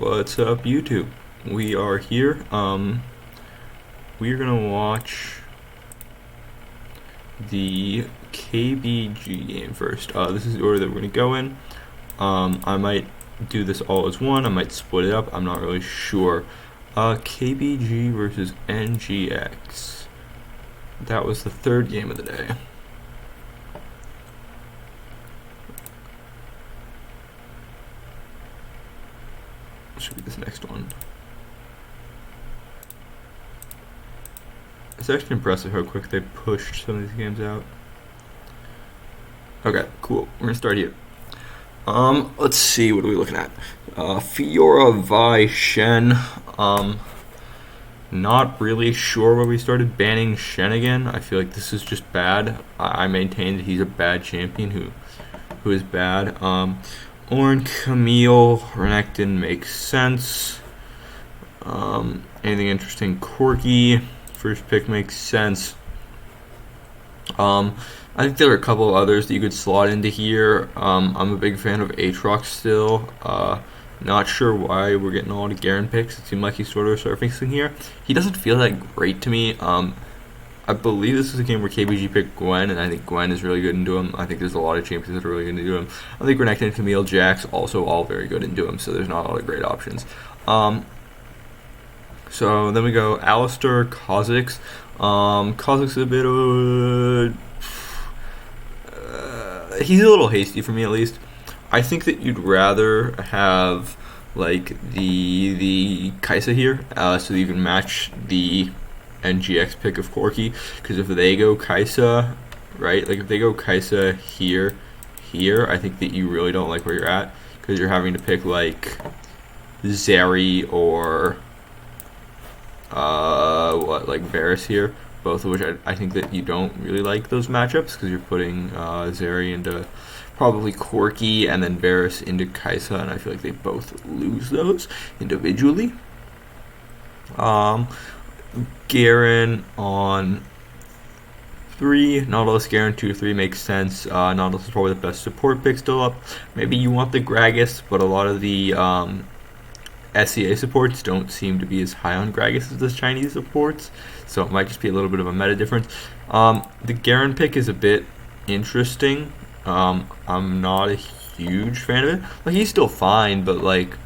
What's up, YouTube? We are here. We're gonna watch the KBG game first. This is the order that we're gonna go in. I might do this all as one. I might split it up. I'm not really sure. KBG versus NGX. That was the third game of the day. Should be this next one. It's actually impressive how quick they pushed some of these games out. Okay, cool. We're gonna start here. Let's see. What are we looking at? Fiora Vi Shen. Not really sure why we started banning Shen again. I feel like this is just bad. I maintain that he's a bad champion who is bad. Ornn, Camille, Renekton makes sense. Anything interesting? Corki, first pick makes sense. I think there are a couple of others that you could slot into here. I'm a big fan of Aatrox still. Not sure why we're getting a lot of Garen picks. It seemed like he's sort of surfacing here. He doesn't feel that great to me. I believe this is a game where KBG picked Gwen, and I think Gwen is really good into him. I think there's a lot of champions that are really good into him. I think Renekton, Camille, Jax also all very good into him, so there's not a lot of great options. So then we go Alistar, Kha'Zix. Kha'Zix is a bit of he's a little hasty for me, at least. I think that you'd rather have like the Kai'Sa here, so that you can match the NGX pick of Corki, because if they go Kai'Sa, right, like if they go Kai'Sa here, I think that you really don't like where you're at, because you're having to pick like Zeri or like Varus here, both of which I think that you don't really like those matchups, because you're putting Zeri into probably Corki and then Varus into Kai'Sa, and I feel like they both lose those individually. Garen on 3, Nautilus, Garen 2-3 makes sense. Nautilus is probably the best support pick still up. Maybe you want the Gragas, but a lot of the SEA supports don't seem to be as high on Gragas as the Chinese supports, so it might just be a little bit of a meta difference. The Garen pick is a bit interesting. I'm not a huge fan of it. Like, he's still fine, but like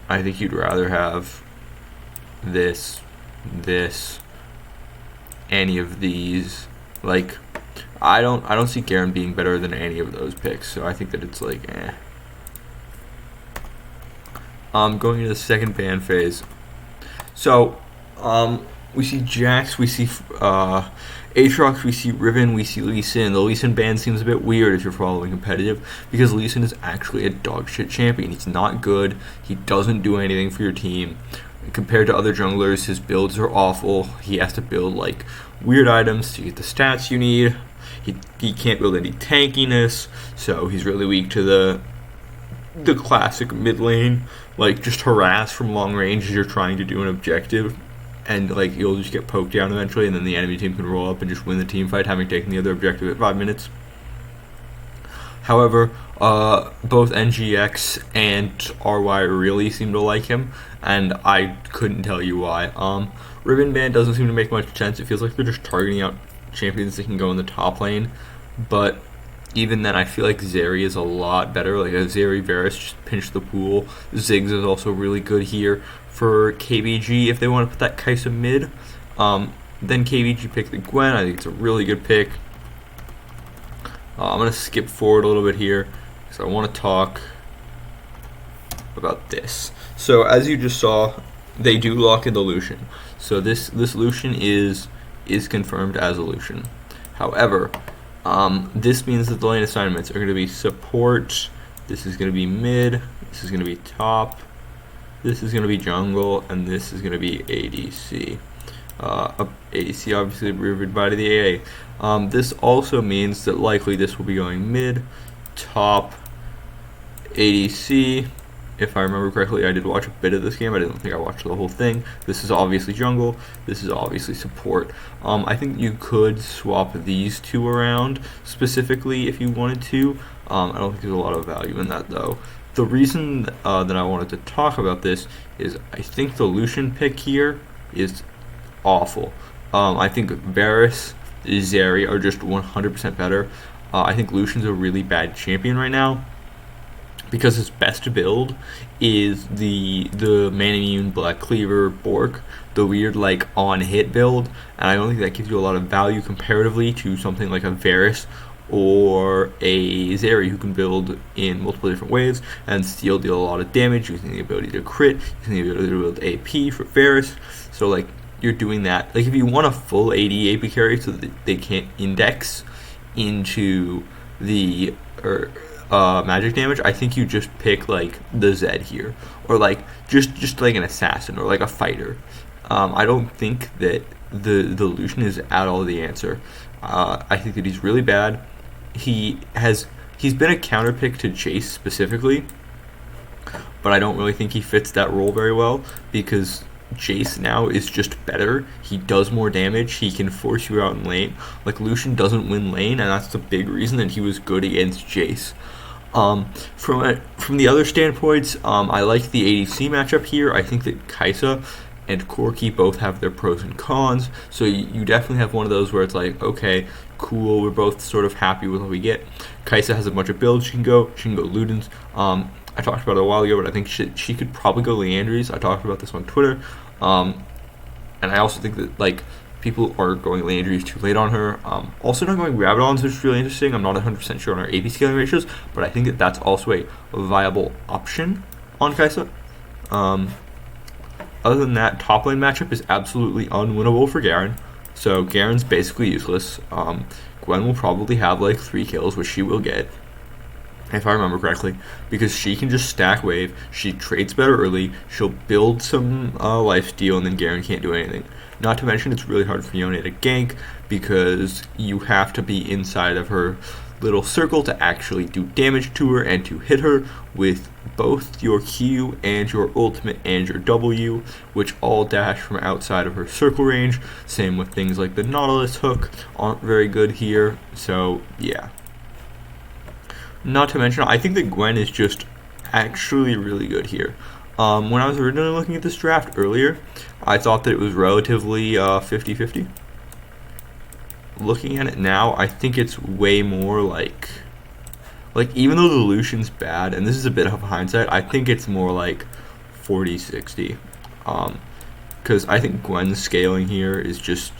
I think you'd rather have this, any of these. Like, I don't see Garen being better than any of those picks, so I think that it's like going into the second ban phase. So we see Jax, we see Aatrox, we see Riven, we see Lee Sin. The Lee Sin ban seems a bit weird if you're following competitive, because Lee Sin is actually a dog shit champion. He's not good. He doesn't do anything for your team. Compared to other junglers, his builds are awful. He has to build like weird items to get the stats you need. He can't build any tankiness, so he's really weak to the classic mid lane, like just harass from long range as you're trying to do an objective, and like you'll just get poked down eventually, and then the enemy team can roll up and just win the team fight, having taken the other objective at 5 minutes. However, both NGX and RY really seem to like him, and I couldn't tell you why. Riven ban doesn't seem to make much sense. It feels like they're just targeting out champions that can go in the top lane, but even then I feel like Zeri is a lot better. Like a Zeri Varus just pinch the pool. Ziggs is also really good here for KBG if they want to put that Kai'Sa mid. Then KBG pick the Gwen. I think it's a really good pick. I'm going to skip forward a little bit here because I want to talk about this. So as you just saw, they do lock in the Lucian. So this Lucian is confirmed as a Lucian. However, this means that the lane assignments are going to be support, this is going to be mid, this is going to be top, this is going to be jungle, and this is going to be ADC. ADC obviously reviewed by the AA. This also means that likely this will be going mid, top, ADC. If I remember correctly, I did watch a bit of this game. I didn't think I watched the whole thing. This is obviously jungle. This is obviously support. I think you could swap these two around specifically if you wanted to. I don't think there's a lot of value in that though. the reason that I wanted to talk about this is I think the Lucian pick here is awful. I think Varus, Zeri are just 100% better. I think Lucian's a really bad champion right now because his best build is the Man Immune Black Cleaver Bork, the weird like on hit build, and I don't think that gives you a lot of value comparatively to something like a Varus or a Zeri who can build in multiple different ways and still deal a lot of damage using the ability to crit, using the ability to build AP for Varus. So like you're doing that. Like if you want a full AD AP carry so that they can't index into the magic damage, I think you just pick like the Zed here, or like just like an assassin or like a fighter. I don't think that the Lucian is at all the answer. I think that he's really bad. He's been a counter pick to Chase specifically, but I don't really think he fits that role very well because Jace now is just better. He does more damage. He can force you out in lane. Like Lucian doesn't win lane, and that's the big reason that he was good against Jace. From the other standpoints, I like the ADC matchup here. I think that Kai'Sa and Corki both have their pros and cons. So you definitely have one of those where it's like, okay, cool, we're both sort of happy with what we get. Kai'Sa has a bunch of builds she can go. She can go Ludens. I talked about it a while ago, but I think she could probably go Leandries. I talked about this on Twitter. And I also think that like people are going Leandries too late on her. Also not going Rabadons, which is really interesting. I'm not 100% sure on her AP scaling ratios, but I think that that's also a viable option on Kai'Sa. Other than that, top lane matchup is absolutely unwinnable for Garen. So Garen's basically useless. Gwen will probably have like 3 kills, which she will get, if I remember correctly, because she can just stack wave, she trades better early, she'll build some lifesteal, and then Garen can't do anything. Not to mention, it's really hard for Yone to gank, because you have to be inside of her little circle to actually do damage to her and to hit her with both your Q and your ultimate and your W, which all dash from outside of her circle range. Same with things like the Nautilus hook, aren't very good here, so yeah. Not to mention, I think that Gwen is just actually really good here. When I was originally looking at this draft earlier, I thought that it was relatively 50-50. Looking at it now, I think it's way more like even though the Lucian's bad, and this is a bit of hindsight, I think it's more like 40-60. Because I think Gwen's scaling here is just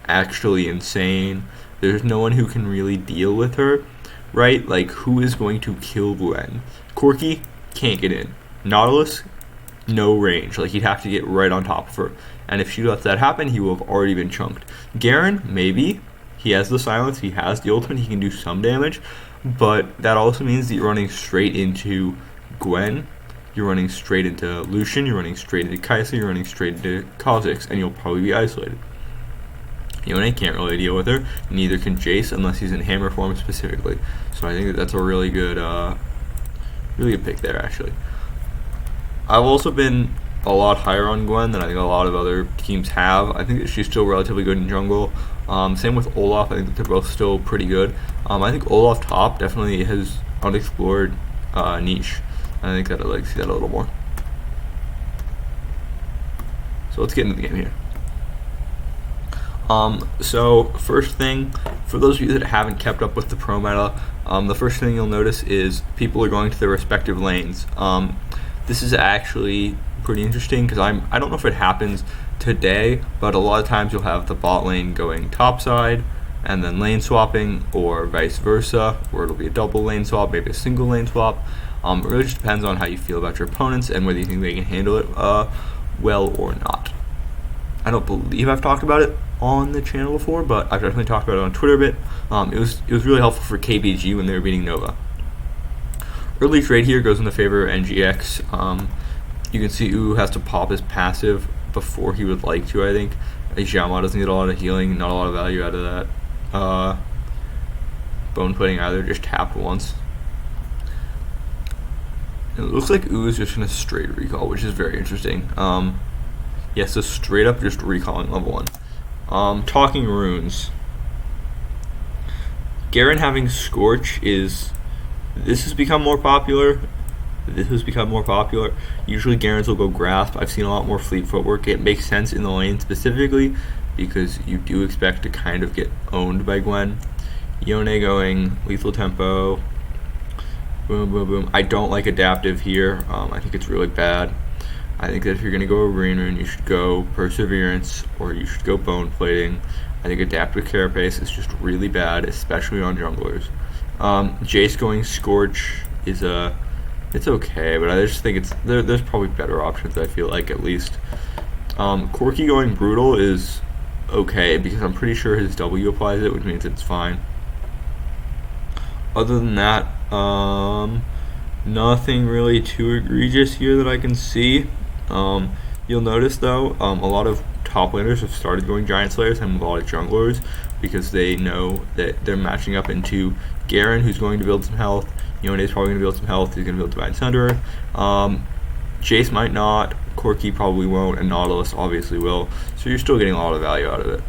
actually insane. There's no one who can really deal with her. Right? Like, who is going to kill Gwen? Corki can't get in. Nautilus, no range. Like, he'd have to get right on top of her. And if she lets that happen, he will have already been chunked. Garen, maybe. He has the silence. He has the ultimate. He can do some damage. But that also means that you're running straight into Gwen. You're running straight into Lucian. You're running straight into Kai'Sa. You're running straight into Kha'Zix. And you'll probably be isolated. Yone can't really deal with her. Neither can Jace unless he's in hammer form specifically. So I think that that's a really good pick there, actually. I've also been a lot higher on Gwen than I think a lot of other teams have. I think that she's still relatively good in jungle. Same with Olaf. I think that they're both still pretty good. I think Olaf top definitely has unexplored niche. I think that I'd like to see that a little more. So let's get into the game here. So first thing, for those of you that haven't kept up with the pro meta, the first thing you'll notice is people are going to their respective lanes. This is actually pretty interesting because I don't know if it happens today, but a lot of times you'll have the bot lane going topside and then lane swapping, or vice versa, where it'll be a double lane swap, maybe a single lane swap. It really just depends on how you feel about your opponents and whether you think they can handle it well or not. I don't believe I've talked about it on the channel before, but I've definitely talked about it on Twitter a bit. It was really helpful for KBG when they were beating Nova. Early trade here goes in the favor of NGX. You can see Uwu has to pop his passive before he would like to, I think. Xiaoma doesn't get a lot of healing, not a lot of value out of that. Bone pudding either, just tapped once. It looks like Uwu's just going to straight recall, which is very interesting. Yeah, so straight up just recalling level 1. Talking runes. Garen having Scorch this has become more popular. this has become more popular. Usually Garens will go grasp. I've seen a lot more fleet footwork. It makes sense in the lane specifically because you do expect to kind of get owned by Gwen. Yone going lethal tempo. Boom, boom, boom. I don't like adaptive here. I think it's really bad. I think that if you're going to go arena, you should go perseverance or you should go bone plating. I think adaptive carapace is just really bad, especially on junglers. Jace going scorch is it's okay, but I just think there's probably better options. I feel like at least. Corki going brutal is okay because I'm pretty sure his W applies it, which means it's fine. Other than that, nothing really too egregious here that I can see. You'll notice though, a lot of top laners have started going Giant Slayers and a lot of junglers because they know that they're matching up into Garen, who's going to build some health. Yone is probably going to build some health. He's going to build Divine Sunderer. Jace might not. Corki probably won't, and Nautilus obviously will. So you're still getting a lot of value out of it.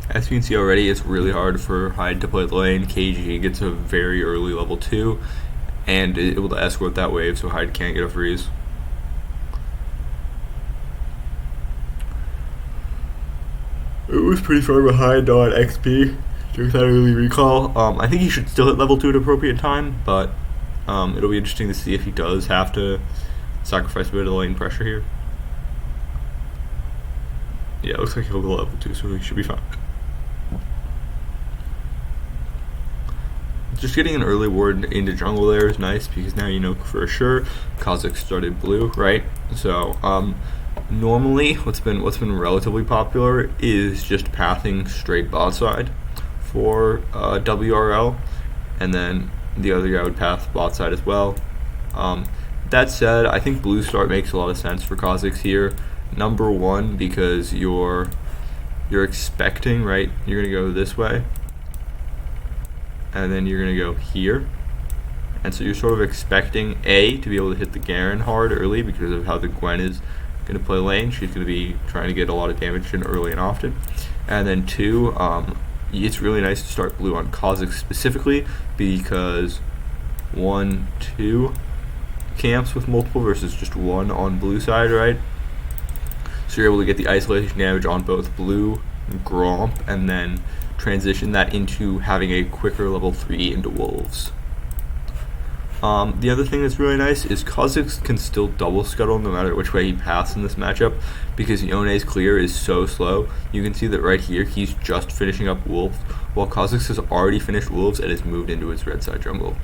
As you can see already, it's really hard for Hyde to play the lane. KG gets a very early level 2 and is able to escort that wave so Hyde can't get a freeze. It was pretty far behind on XP during that early recall. I think he should still hit level 2 at appropriate time, but it'll be interesting to see if he does have to sacrifice a bit of lane pressure here. Yeah, it looks like he'll go level 2, so he should be fine. Just getting an early ward into jungle there is nice because now you know for sure Kha'Zix started blue, right? So normally what's been relatively popular is just pathing straight bot side for WRL, and then the other guy would path bot side as well. That said, I think blue start makes a lot of sense for Kha'Zix here. Number one, because you're expecting, right? You're gonna go this way, and then you're gonna go here, and so you're sort of expecting A, to be able to hit the Garen hard early because of how the Gwen is gonna play lane. She's gonna be trying to get a lot of damage in early and often, and then 2, it's really nice to start blue on Kha'Zix specifically because 1, 2 camps with multiple versus just 1 on blue side, right? So you're able to get the isolation damage on both blue, Gromp, and then transition that into having a quicker level 3 into wolves. The other thing that's really nice is Kha'Zix can still double scuttle no matter which way he paths in this matchup because Yone's clear is so slow. You can see that right here he's just finishing up wolves while Kha'Zix has already finished wolves and has moved into his red side jungle.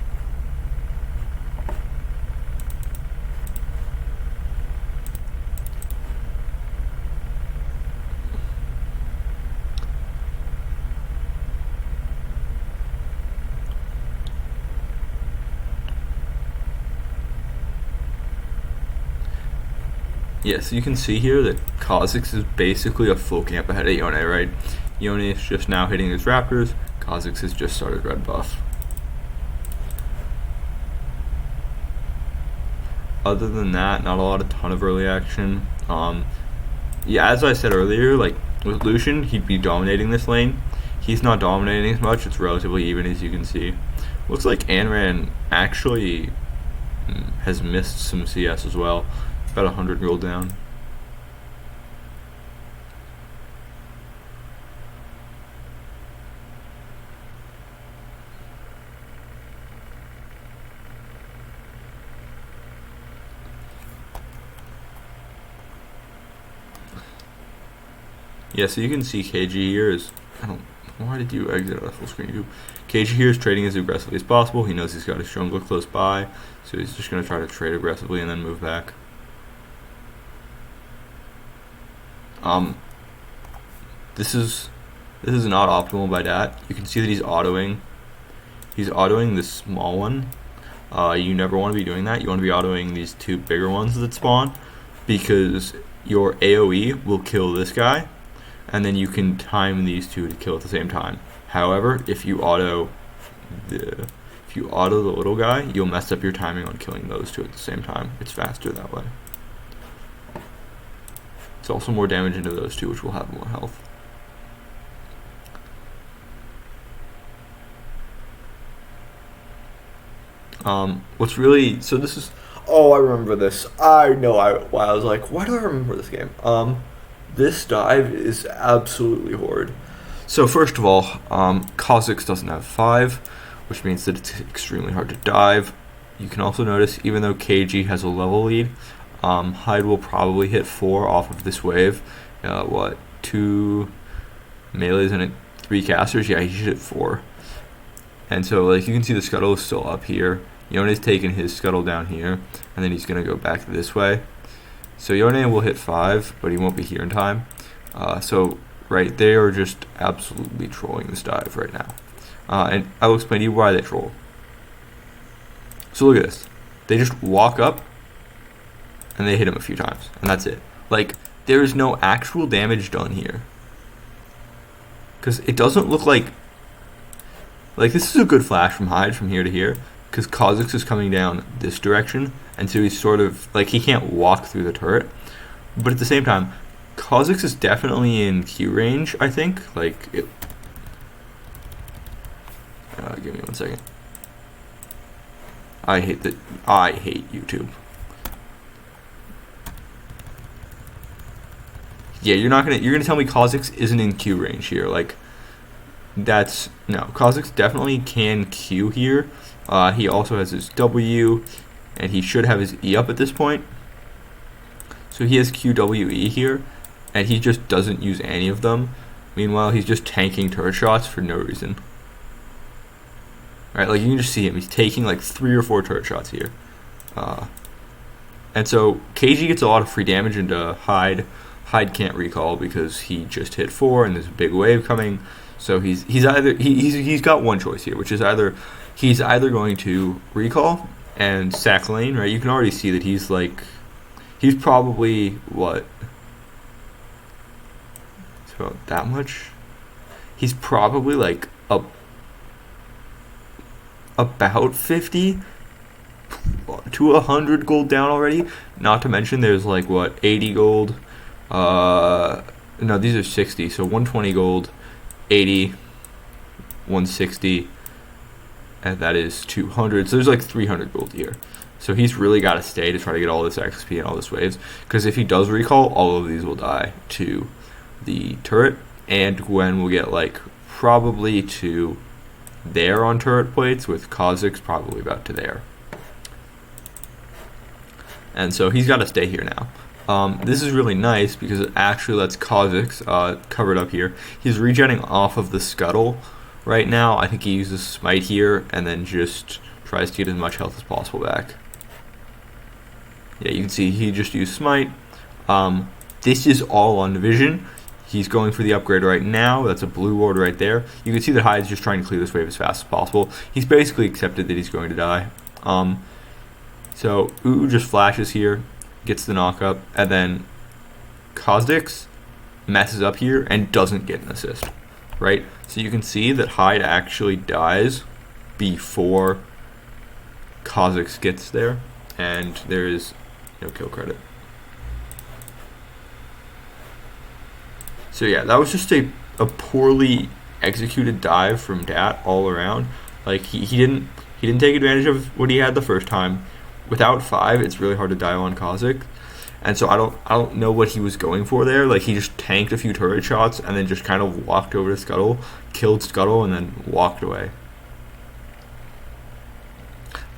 Yeah, so you can see here that Kha'Zix is basically a full camp ahead of Yone, right? Yone is just now hitting his Raptors, Kha'Zix has just started red buff. Other than that, not a ton of early action. Yeah, as I said earlier, like with Lucian, he'd be dominating this lane. He's not dominating as much, it's relatively even as you can see. Looks like Anran actually has missed some CS as well. About 100 rolled down. Yeah, so you can see KG here is, why did you exit out of full screen view? KG here is trading as aggressively as possible. He knows he's got his jungler close by, so he's just going to try to trade aggressively and then move back. This is not optimal by Dat. You can see that he's autoing this small one. You never want to be doing that. You want to be autoing these 2 bigger ones that spawn because your AoE will kill this guy, and then you can time these 2 to kill at the same time. However, if you auto the little guy, you'll mess up your timing on killing those 2 at the same time. It's faster that way. It's also more damage into those two, which will have more health. What's really, so this is, oh, I remember this. I know why I was like, why do I remember this game? This dive is absolutely horrid. So first of all, Kha'Zix doesn't have 5, which means that it's extremely hard to dive. You can also notice, even though KG has a level lead, Hyde will probably hit 4 off of this wave. 2 melees and 3 casters? Yeah, he should hit 4. And so, like, you can see the scuttle is still up here. Yone's taking his scuttle down here, and then he's going to go back this way. So Yone will hit 5, but he won't be here in time. So right, they are just absolutely trolling this dive right now. And I will explain to you why they troll. So look at this. They just walk up, and they hit him a few times, and that's it. Like, there is no actual damage done here. Because it doesn't look like this is a good flash from Hyde from here to here, because Kha'Zix is coming down this direction, and so he's sort of, like, he can't walk through the turret. But at the same time, Kha'Zix is definitely in Q range, I think. Like, it, give me 1 second. I hate YouTube. Yeah, you're gonna tell me Kha'Zix isn't in Q range here, like, that's, no, Kha'Zix definitely can Q here. He also has his W, and he should have his E up at this point. So he has QWE here, and he just doesn't use any of them. Meanwhile, he's just tanking turret shots for no reason. Right, like, you can just see him. He's taking like 3 or 4 turret shots here. And so KG gets a lot of free damage into Hyde. Hyde can't recall because he just hit 4, and there's a big wave coming. So he's got one choice here, which is he's either going to recall and sack lane, right? You can already see that he's probably what? It's about that much. He's probably like about 50 to 100 gold down already. Not to mention there's like what, 80 gold. No, these are 60, so 120 gold. 80, 160, and that is 200. So there's like 300 gold here. So he's really got to stay to try to get all this XP and all this waves. Because if he does recall, all of these will die to the turret. And Gwen will get like probably to there on turret plates, with Kha'Zix probably about to there. And so he's got to stay here now. This is really nice because it actually lets Kha'Zix covered up here. He's regenning off of the scuttle right now. I think he uses smite here and then just tries to get as much health as possible back. Yeah, you can see he just used smite. This is all on vision. He's going for the upgrade right now. That's a blue ward right there. You can see that Hyde's just trying to clear this wave as fast as possible. He's basically accepted that he's going to die. So Ooh just flashes here, gets the knock up, and then Kha'Zix messes up here and doesn't get an assist, right? So you can see that Hyde actually dies before Kha'Zix gets there, and there is no kill credit. So yeah, that was just a poorly executed dive from Dat all around. Like he didn't take advantage of what he had the first time. Without 5, it's really hard to dive on Kha'Zix, and so I don't know what he was going for there. Like, he just tanked a few turret shots and then just kind of walked over to Scuttle, killed Scuttle, and then walked away.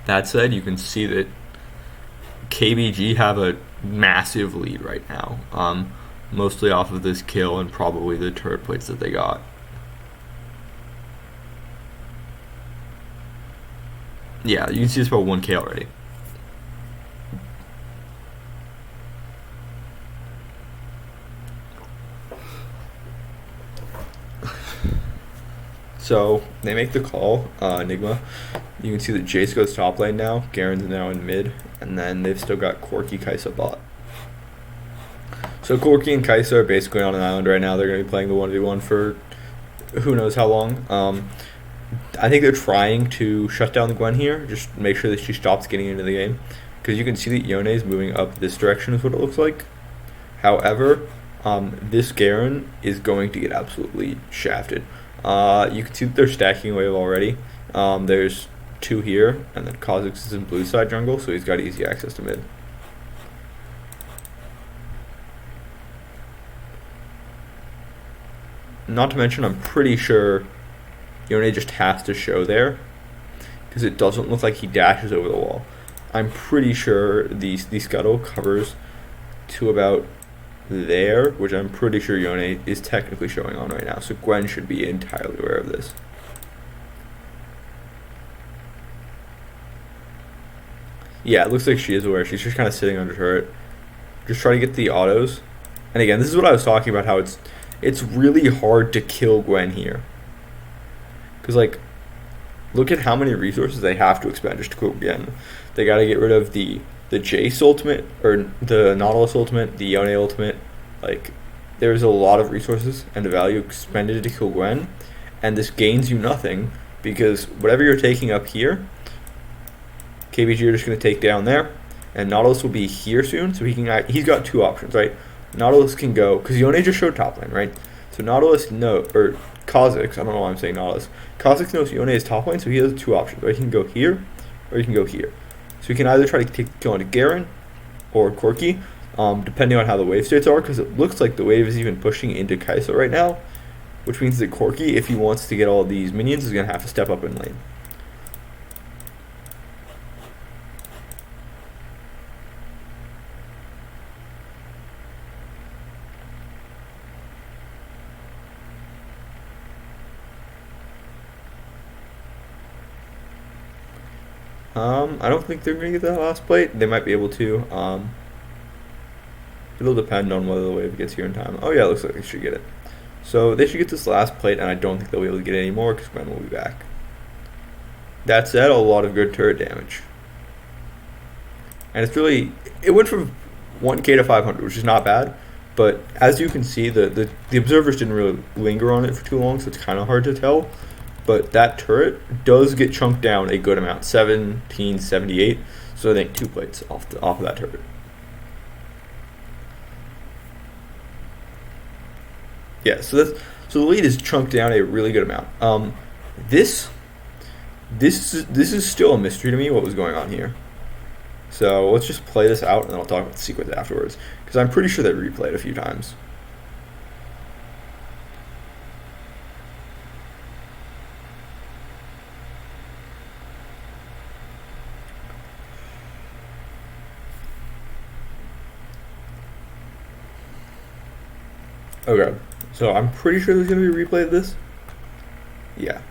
That said, you can see that KBG have a massive lead right now, mostly off of this kill and probably the turret plates that they got. Yeah, you can see it's about 1k already. So they make the call, Enigma. You can see that Jace goes top lane now, Garen's now in mid, and then they've still got Corki, Kai'Sa bot. So Corki and Kai'Sa are basically on an island right now. They're going to be playing the 1v1 for who knows how long. I think they're trying to shut down the Gwen here, just make sure that she stops getting into the game. Because you can see that Yone is moving up this direction is what it looks like. However, this Garen is going to get absolutely shafted. You can see that they're stacking a wave already. There's 2 here, and then Kha'Zix is in blue side jungle, so he's got easy access to mid. Not to mention, I'm pretty sure Yone just has to show there, because it doesn't look like he dashes over the wall. I'm pretty sure the scuttle covers to about there, which I'm pretty sure Yone is technically showing on right now, so Gwen should be entirely aware of this. Yeah, it looks like she is aware. She's just kind of sitting under turret, just trying to get the autos. And again, this is what I was talking about, how it's really hard to kill Gwen here. Because, like, look at how many resources they have to expend just to kill Gwen. They got to get rid of the Jace ultimate, or the Nautilus ultimate, the Yone ultimate. Like, there's a lot of resources and the value expended to kill Gwen. And this gains you nothing, because whatever you're taking up here, KBG are just going to take down there, and Nautilus will be here soon, so he's got 2 options, right? Nautilus can go, because Yone just showed top lane, right? So Nautilus or Kha'Zix, I don't know why I'm saying Nautilus. Kha'Zix knows Yone is top lane, so he has 2 options, right? He can go here, or he can go here. So he can either try to take the kill onto Garen or Corki, depending on how the wave states are, because it looks like the wave is even pushing into Kai'Sa right now, which means that Corki, if he wants to get all these minions, is going to have to step up in lane. I don't think they're going to get that last plate. They might be able to. It'll depend on whether the wave gets here in time. Oh yeah, it looks like they should get it. So they should get this last plate, and I don't think they'll be able to get any more because Gwen will be back. That said, a lot of good turret damage. And it went from 1k to 500, which is not bad. But as you can see, the observers didn't really linger on it for too long, so it's kind of hard to tell. But that turret does get chunked down a good amount, 1778. So I think 2 plates off of that turret. Yeah, so the lead is chunked down a really good amount. This is still a mystery to me what was going on here. So let's just play this out, and then I'll talk about the sequence afterwards, because I'm pretty sure they replayed a few times. Okay, so I'm pretty sure there's going to be a replay of this. Yeah.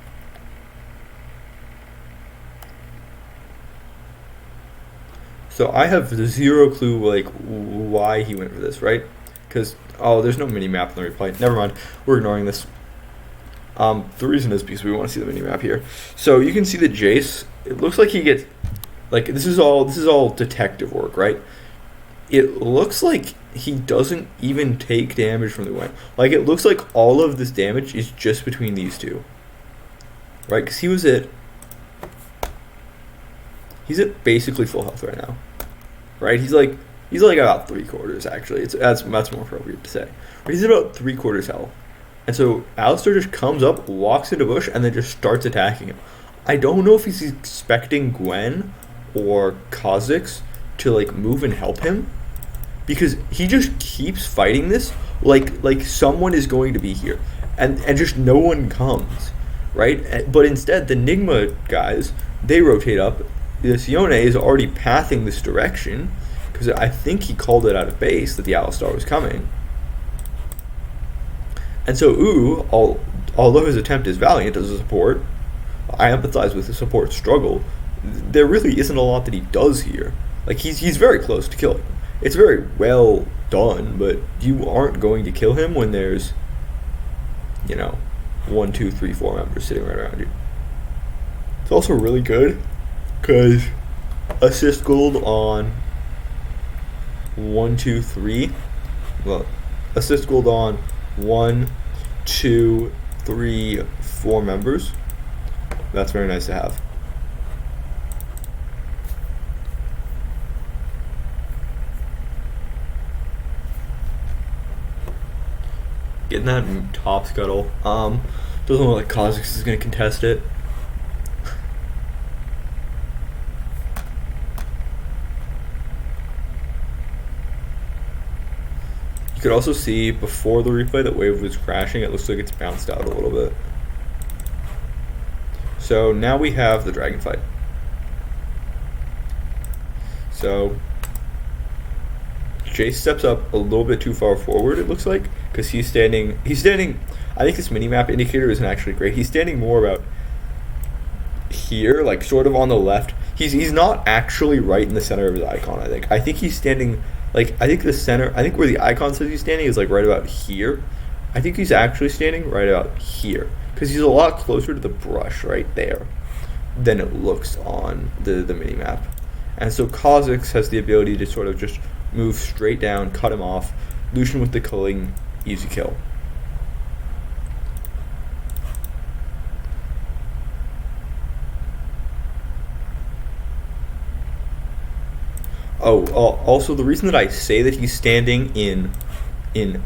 So I have 0 clue, like, why he went for this, right? Because, there's no mini-map in the replay. Never mind. We're ignoring this. The reason is because we want to see the mini-map here. So you can see the Jace. It looks like he gets, like, this is all detective work, right? It looks like he doesn't even take damage from the Gwen. Like, it looks like all of this damage is just between these two. Right? Because he's at basically full health right now. Right? He's like about 3/4, actually. That's more appropriate to say. But he's about 3/4 health. And so Alistar just comes up, walks into bush, and then just starts attacking him. I don't know if he's expecting Gwen or Kha'Zix to, like, move and help him, because he just keeps fighting this like someone is going to be here, and just no one comes, right? But instead, the Nigma guys, they rotate up. This Yone is already pathing this direction, because I think he called it out of base that the Alistar was coming. And so although his attempt is valiant as a support, I empathize with the support struggle. There really isn't a lot that he does here. Like, he's very close to killing him. It's very well done, but you aren't going to kill him when there's, 1, 2, 3, 4 members sitting right around you. It's also really good because assist gold on 1, 2, 3. Well, assist gold on 1, 2, 3, 4 members. That's very nice to have. getting that top scuttle. Doesn't look like Kha'Zix is going to contest it. You could also see before the replay that wave was crashing. It looks like it's bounced out a little bit. So now we have the dragon fight. So Jace steps up a little bit too far forward, it looks like, because he's standing, I think this minimap indicator isn't actually great. He's standing more about here, like sort of on the left. He's not actually right in the center of his icon, I think. I think he's standing, like, I think the center, I think where the icon says he's standing is like right about here. I think he's actually standing right about here, because he's a lot closer to the brush right there than it looks on the minimap. And so Kha'Zix has the ability to sort of just move straight down, cut him off, Lucian with the culling, easy kill. Oh, also the reason that I say that he's standing in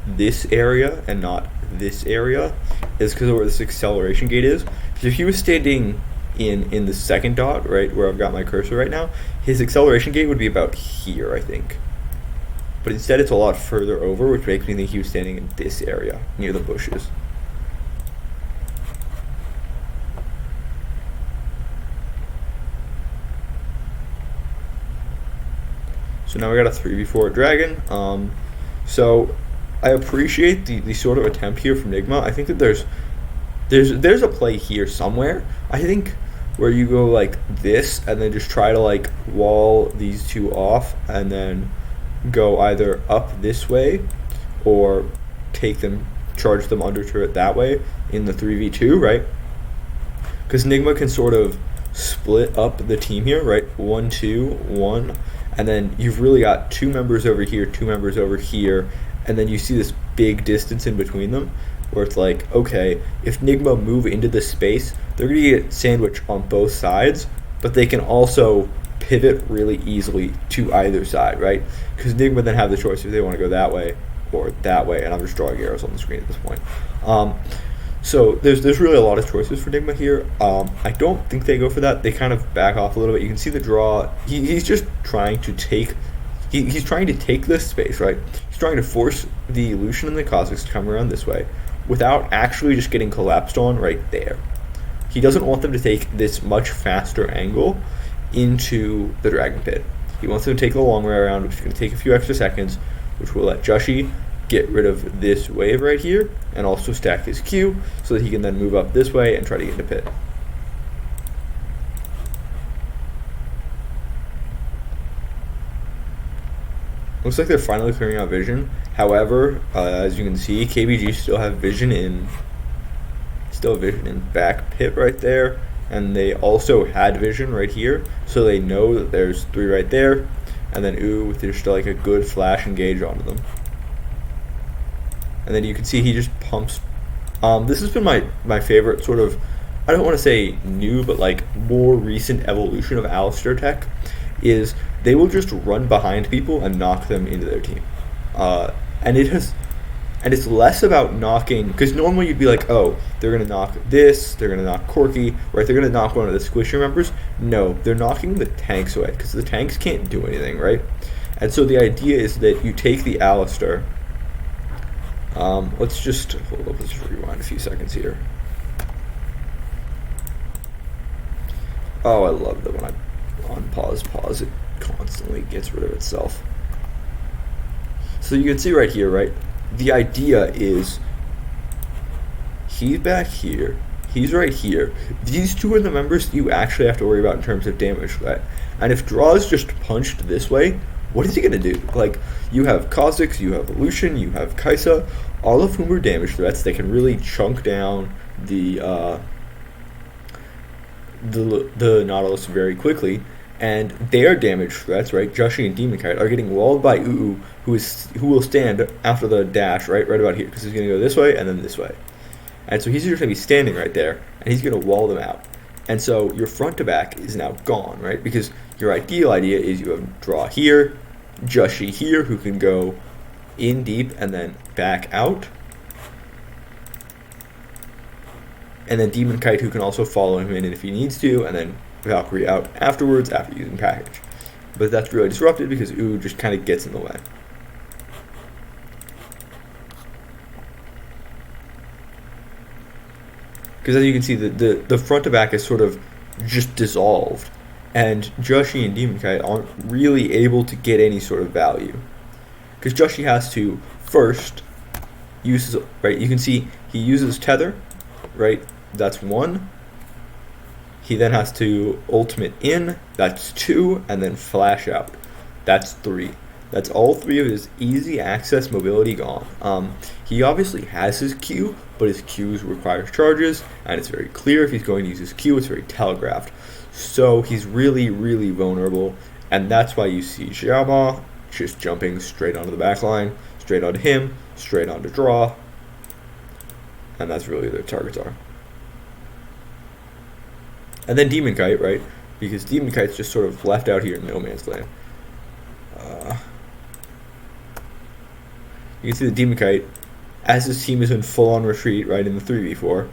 this area and not this area is because of where this acceleration gate is. Because if he was standing in the second dot, right, where I've got my cursor right now, his acceleration gate would be about here, I think. But instead it's a lot further over, which makes me think he was standing in this area, near the bushes. So now we got a 3v4 dragon. So I appreciate the sort of attempt here from Nigma. I think that there's a play here somewhere, I think, where you go like this and then just try to like wall these two off and then go either up this way or charge them under turret that way in the 3v2, right? Because Nigma can sort of split up the team here, right? 1, 2, 1, and then you've really got 2 members over here, 2 members over here, and then you see this big distance in between them where it's like, okay, if Nigma move into this space, they're going to get sandwiched on both sides, but they can also pivot really easily to either side, right? Because Nigma then have the choice if they want to go that way or that way, and I'm just drawing arrows on the screen at this point. So there's really a lot of choices for Nigma here. I don't think they go for that. They kind of back off a little bit. You can see the draw. He's just trying to take. He's trying to take this space, right? He's trying to force the Lucian and the Kha'Zix to come around this way without actually just getting collapsed on right there. He doesn't want them to take this much faster angle into the Dragon Pit. He wants them to take the long way around, which is going to take a few extra seconds, which will let Jushi get rid of this wave right here and also stack his Q so that he can then move up this way and try to get into pit. Looks like they're finally clearing out vision. However, as you can see, KBG still have vision in back pit right there, and they also had vision right here, so they know that there's 3 right there, and then with just like a good flash engage onto them. And then you can see he just pumps. This has been my favorite sort of, I don't want to say new, but like more recent evolution of Alistar tech, is they will just run behind people and knock them into their team. And it's less about knocking, because normally you'd be like, oh, they're going to knock this, they're going to knock Corky, right? They're going to knock one of the squisher members. No, they're knocking the tanks away, because the tanks can't do anything, right? And so the idea is that you take the Alistar. Let's just rewind a few seconds here. Oh, I love that when I pause, it constantly gets rid of itself. So you can see right here, right? The idea is he's back here, he's right here. These 2 are the members you actually have to worry about in terms of damage threat. And if Draw is just punched this way, what is he going to do? Like, you have Kha'Zix, you have Lucian, you have Kai'Sa, all of whom are damage threats. They can really chunk down the Nautilus very quickly, and they are damage threats, right? Jushi and Demon Kite are getting walled by who will stand after the dash, right about here, because he's going to go this way and then this way. And so he's just going to be standing right there, and he's going to wall them out. And so your front to back is now gone, right? Because your ideal idea is you have Draw here, Jushi here, who can go in deep and then back out. and then Demon Kite, who can also follow him in if he needs to, and then Valkyrie out afterwards after using package. But that's really disrupted because Ooh just kind of gets in the way. Because as you can see, the front to back is sort of just dissolved, and Joshi and Demon Kite aren't really able to get any sort of value. Because Joshi has to first use his, right, you can see he uses Tether, right, that's 1. He then has to ultimate in, that's 2, and then flash out, that's 3. That's all 3 of his easy access mobility gone. He obviously has his Q, but his Qs require charges, and it's very clear if he's going to use his Q, it's very telegraphed. So he's really, really vulnerable, and that's why you see Xiaoma just jumping straight onto the back line, straight onto him, straight onto draw, and that's really their targets are. And then Demon Kite, right? Because Demon Kite's just sort of left out here in no man's land. You can see the Demon Kite, as his team is in full-on retreat, right, in the 3v4,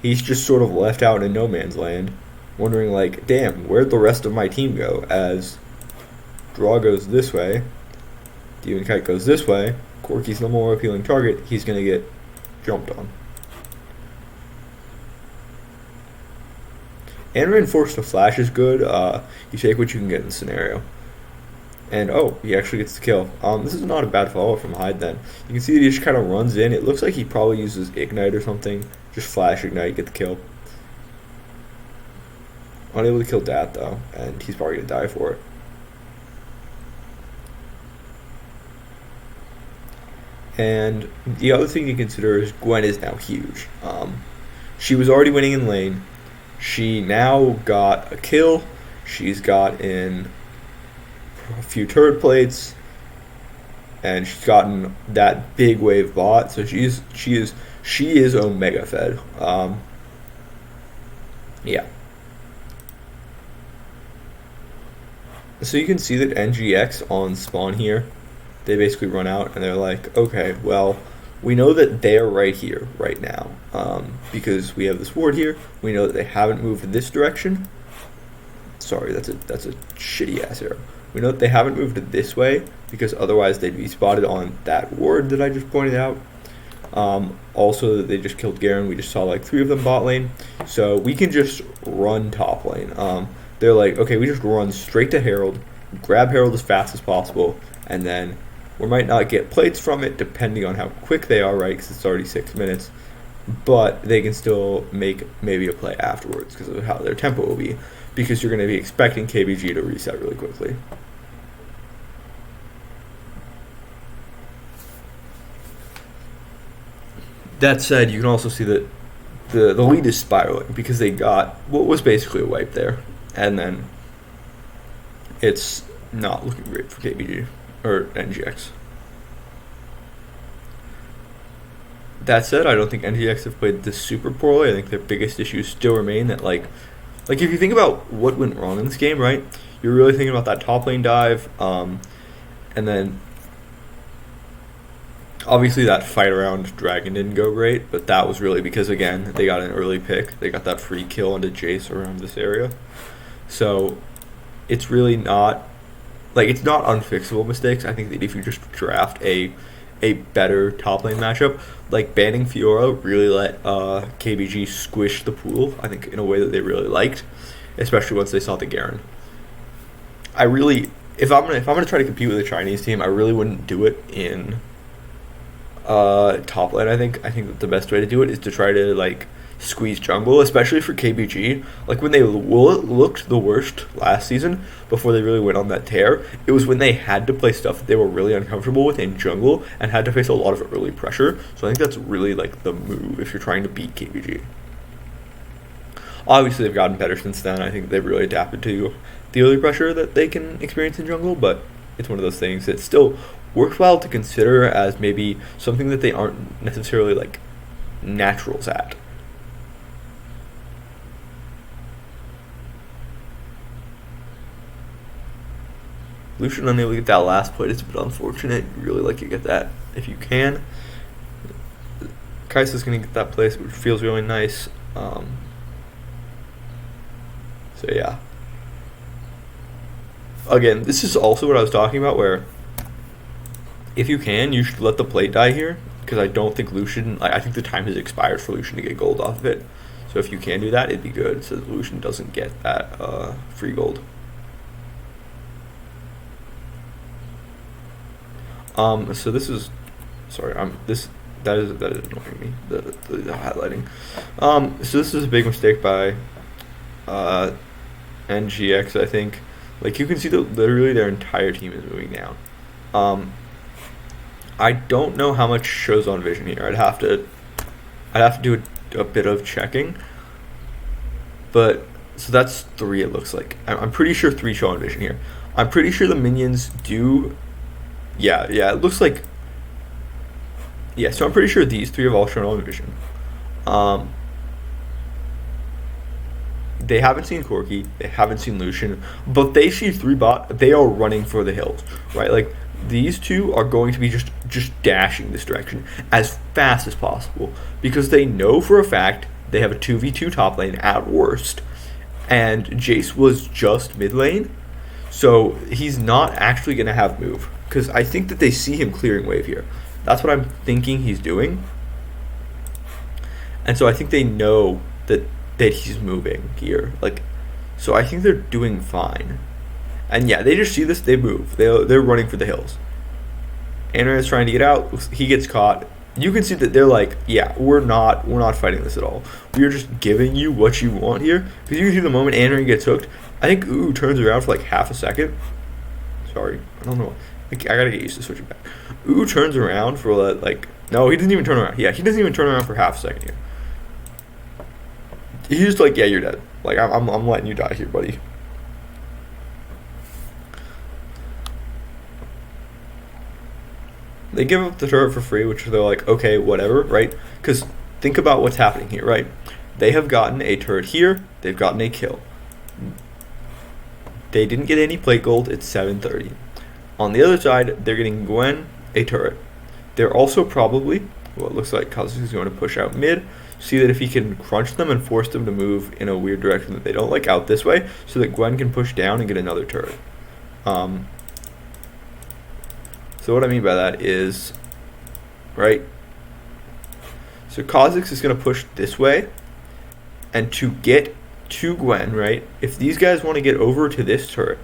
he's just sort of left out in no man's land, wondering, like, damn, where'd the rest of my team go? As Draw goes this way, Demon Kite goes this way, Corki's the more appealing target, he's going to get jumped on. And reinforced to flash is good. You take what you can get in the scenario. And oh, he actually gets the kill. This is not a bad follow from Hyde then. You can see that he just kind of runs in. It looks like he probably uses Ignite or something. Just flash, Ignite, get the kill. Unable to kill Dat though, and he's probably going to die for it. And the other thing to consider is Gwen is now huge. She was already winning in lane. She now got a kill. She's got in a few turret plates, and she's gotten that big wave bot. So she is Omega fed. Yeah. So you can see that NGX on spawn here, they basically run out and they're like, okay, well, we know that they're right here, right now, because we have this ward here. We know that they haven't moved this direction. Sorry, that's a shitty ass arrow. We know that they haven't moved this way because otherwise they'd be spotted on that ward that I just pointed out. Also, that they just killed Garen. We just saw like 3 of them bot lane, so we can just run top lane. They're like, okay, we just run straight to Herald, grab Herald as fast as possible, and then we might not get plates from it depending on how quick they are, right, because it's already 6 minutes, but they can still make maybe a play afterwards because of how their tempo will be, because you're going to be expecting KBG to reset really quickly. That said, you can also see that the lead is spiraling because they got what was basically a wipe there, and then it's not looking great for KBG or NGX. That said, I don't think NGX have played this super poorly. I think their biggest issues still remain that like if you think about what went wrong in this game, right? You're really thinking about that top lane dive, and then obviously that fight around Dragon didn't go great, but that was really because, again, they got an early pick. They got that free kill onto Jace around this area. So it's really not, like, it's not unfixable mistakes. I think that if you just draft a better top lane matchup, like banning Fiora really let KBG squish the pool, I think, in a way that they really liked, especially once they saw the Garen. I really, if I'm gonna try to compete with a Chinese team, I really wouldn't do it in top lane. I think that the best way to do it is to try to like squeeze jungle, especially for KBG. Like when they looked the worst last season before they really went on that tear, it was when they had to play stuff that they were really uncomfortable with in jungle and had to face a lot of early pressure. So I think that's really like the move if you're trying to beat KBG. Obviously they've gotten better since then. I think they've really adapted to the early pressure that they can experience in jungle, but it's one of those things that still worthwhile to consider as maybe something that they aren't necessarily like naturals at. Lucian unable to get that last plate is a bit unfortunate. You really like to get that if you can. Kaisa's going to get that place, which feels really nice. Um, so yeah. Again, this is also what I was talking about, where if you can, you should let the plate die here, because I don't think Lucian, I think the time has expired for Lucian to get gold off of it. So if you can do that, it'd be good, so that Lucian doesn't get that free gold. So this is, sorry, that is annoying me, the highlighting. So this is a big mistake by NGX, I think. Like, you can see that literally their entire team is moving down. I don't know how much shows on vision here. I'd have to do a bit of checking. But so that's 3. It looks like I'm pretty sure 3 show on vision here. I'm pretty sure the minions do. Yeah. It looks like. Yeah, so I'm pretty sure these 3 have all shown on vision. They haven't seen Corki, they haven't seen Lucian, but they see 3 bot. They are running for the hills, right? Like, these 2 are going to be just dashing this direction as fast as possible, because they know for a fact they have a 2v2 top lane at worst, and Jace was just mid lane, so he's not actually going to have move, because I think that they see him clearing wave here. That's what I'm thinking he's doing, and so I think they know that he's moving here. Like, so I think they're doing fine. And yeah, they just see this, they move. They're running for the hills. Aaron is trying to get out. He gets caught. You can see that they're like, yeah, we're not fighting this at all. We are just giving you what you want here. Because you can see the moment Aaron gets hooked, I think Ooh turns around for like half a second. Sorry, I don't know. I gotta get used to switching back. Ooh turns around for like, no, he doesn't even turn around. Yeah, he doesn't even turn around for half a second here. He's just like, yeah, you're dead. Like, I'm letting you die here, buddy. They give up the turret for free, which they're like, okay, whatever, right? Because think about what's happening here, right? They have gotten a turret here. They've gotten a kill. They didn't get any plate gold. It's 730. On the other side, they're getting Gwen a turret. They're also probably, well, it looks like Kha'Zix is going to push out mid. See that if he can crunch them and force them to move in a weird direction that they don't like, out this way, so that Gwen can push down and get another turret. So what I mean by that is, right, so Kha'Zix is going to push this way, and to get to Gwen, right, if these guys want to get over to this turret,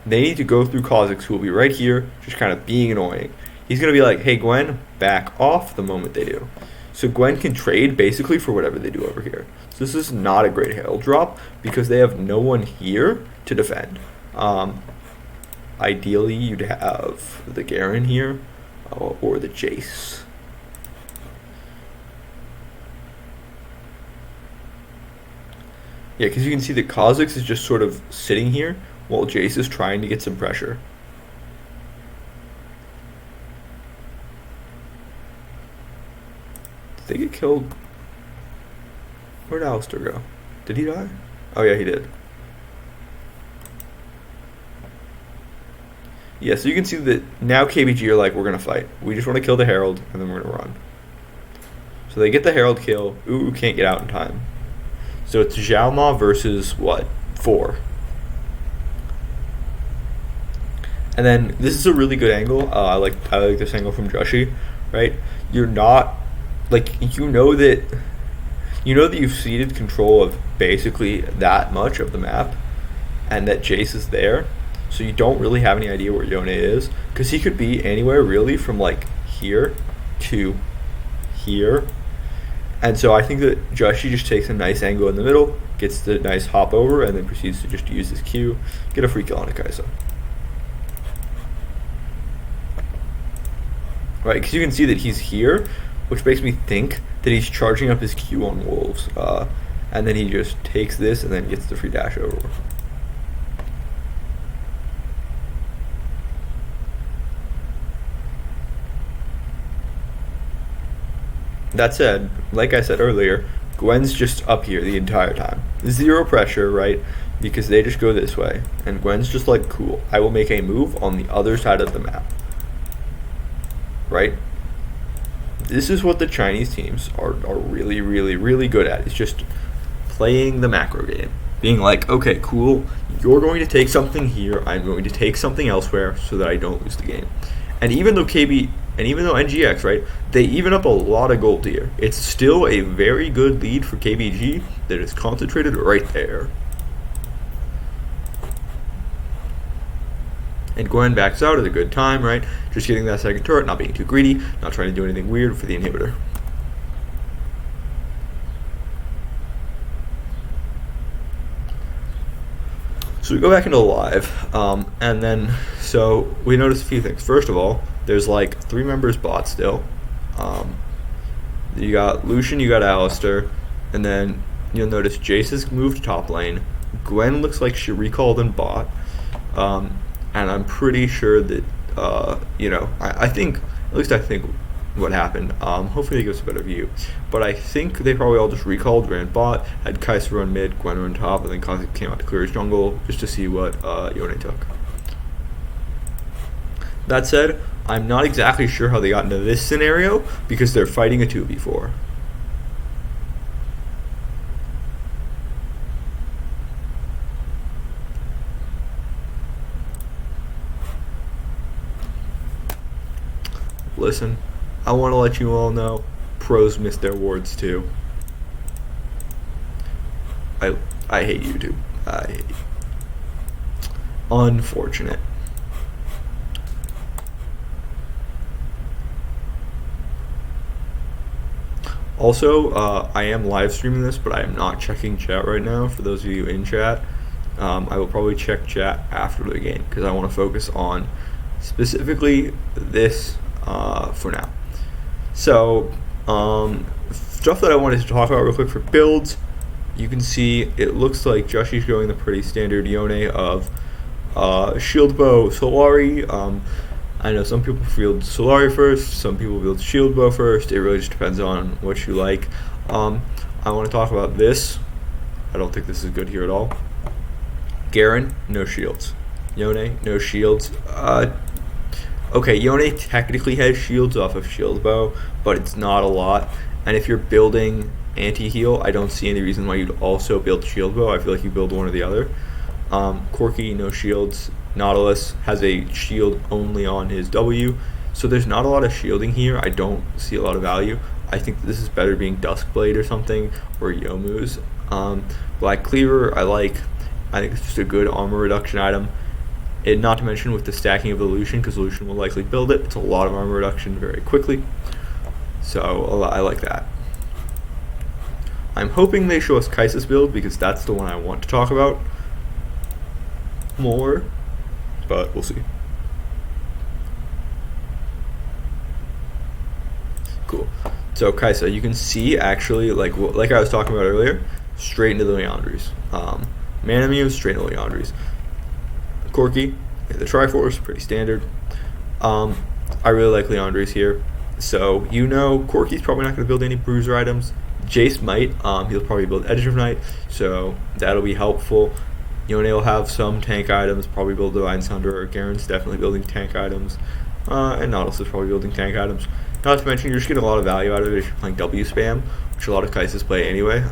they need to go through Kha'Zix, who will be right here, just kind of being annoying. He's going to be like, hey, Gwen, back off the moment they do. So Gwen can trade basically for whatever they do over here. So this is not a great Herald drop because they have no one here to defend. Ideally, you'd have the Garen here or the Jace. Yeah, because you can see that Kha'Zix is just sort of sitting here while Jace is trying to get some pressure. Did they get killed? Where'd Alistair go? Did he die? Oh yeah, he did. Yeah, so you can see that now KBG are like, we're going to fight. We just want to kill the Herald, and then we're going to run. So they get the Herald kill. Ooh, can't get out in time. So it's Zhao Ma versus, what, 4. And then this is a really good angle. I like this angle from Joshi, right? You're not, like, you know that you've ceded control of basically that much of the map, and that Jace is there. So you don't really have any idea where Yone is, because he could be anywhere really from like here to here. And so I think that Joshi just takes a nice angle in the middle, gets the nice hop over, and then proceeds to just use his Q, get a free kill on a Kai'Sa. Right, because you can see that he's here, which makes me think that he's charging up his Q on Wolves. And then he just takes this and then gets the free dash over. That said, like I said earlier, Gwen's just up here the entire time. Zero pressure, right? Because they just go this way. And Gwen's just like, cool, I will make a move on the other side of the map. Right? This is what the Chinese teams are really, really, really good at. It's just playing the macro game. Being like, okay, cool, you're going to take something here, I'm going to take something elsewhere so that I don't lose the game. And even though NGX, right, they even up a lot of gold here, it's still a very good lead for KBG that is concentrated right there. And Gwen backs out at a good time, right? Just getting that second turret, not being too greedy, not trying to do anything weird for the inhibitor. So we go back into live, and then, so we notice a few things. First of all, there's like 3 members bot still. You got Lucian, you got Alistair, and then you'll notice Jace has moved top lane. Gwen looks like she recalled in bot. And I'm pretty sure that, I think, at least I think what happened. Hopefully it gives a better view. But I think they probably all just recalled, ran bot, had Kai'Sa run mid, Gwen run top, and then Kha'Zix came out to clear his jungle just to see what Yone took. That said, I'm not exactly sure how they got into this scenario because they're fighting a 2v4. Listen, I want to let you all know, pros miss their wards too. I hate YouTube. I hate you. Unfortunate. Also, I am live streaming this, but I am not checking chat right now. For those of you in chat, I will probably check chat after the game because I want to focus on specifically this for now. So, stuff that I wanted to talk about real quick for builds. You can see it looks like Joshi's going the pretty standard Yone of Shield Bow, Solari. I know some people field Solari first, some people field Shield Bow first. It really just depends on what you like. I want to talk about this. I don't think this is good here at all. Garen, no shields. Yone, no shields. Okay, Yone technically has shields off of Shield Bow, but it's not a lot. And if you're building anti-heal, I don't see any reason why you'd also build Shield Bow. I feel like you build one or the other. Corki, no shields. Nautilus has a shield only on his W. So there's not a lot of shielding here. I don't see a lot of value. I think this is better being Duskblade or something, or Youmuu's. Black Cleaver, I like. I think it's just a good armor reduction item. And not to mention with the stacking of the Lucian, because Lucian will likely build it. It's a lot of armor reduction very quickly. So I like that. I'm hoping they show us Kai'Sa's build, because that's the one I want to talk about more. But we'll see. Cool. So Kai'Sa, you can see actually, like I was talking about earlier, straight into the Leandries. Manamune, straight into Leandries. Corki, the Triforce, pretty standard. I really like Leandries here. So, Corki's probably not going to build any bruiser items. Jace might. He'll probably build Edge of Night, so that'll be helpful. Yone will have some tank items, probably build Divine Sunder. Garen's definitely building tank items. And Nautilus is probably building tank items. Not to mention, you're just getting a lot of value out of it if you're playing W spam, which a lot of Kai'Sas play anyway.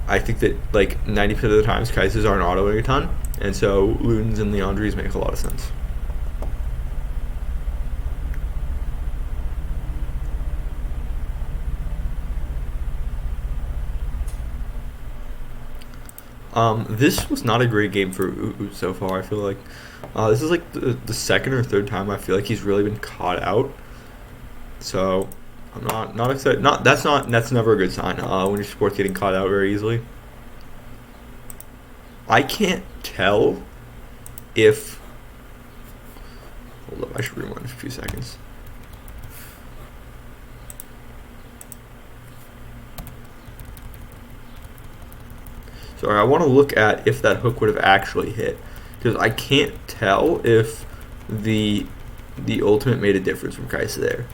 I think that like 90% of the times Kai'Sas aren't autoing a ton, and so Ludens and Leandries make a lot of sense. This was not a great game for Uut so far. I feel like this is like the second or third time I feel like he's really been caught out. So I'm not excited. That's never a good sign when your sport's getting caught out very easily. I can't tell if. Hold up, I should rewind a few seconds. So I want to look at if that hook would have actually hit, because I can't tell if the ultimate made a difference from Kai'Sa there.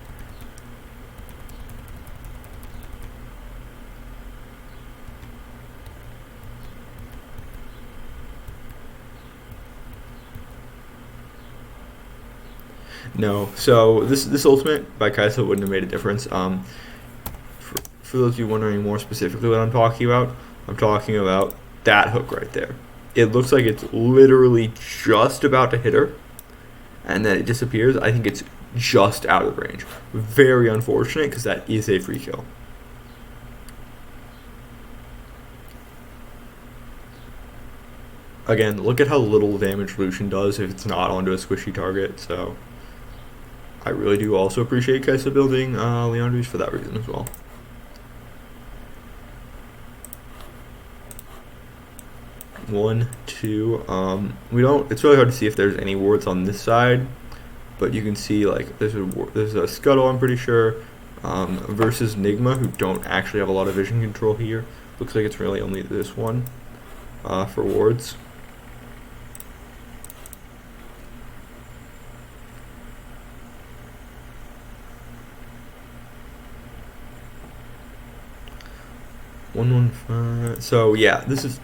No. So this ultimate by Kai'Sa wouldn't have made a difference. For those of you wondering more specifically what I'm talking about that hook right there. It looks like it's literally just about to hit her, and then it disappears. I think it's just out of range. Very unfortunate because that is a free kill. Again, look at how little damage Lucian does if it's not onto a squishy target. So I really do also appreciate Kai'Sa building Leandri's for that reason as well. One, two. We don't. It's really hard to see if there's any wards on this side, but you can see like there's a scuttle. I'm pretty sure versus Nigma, who don't actually have a lot of vision control here. Looks like it's really only this one for wards. So yeah, this is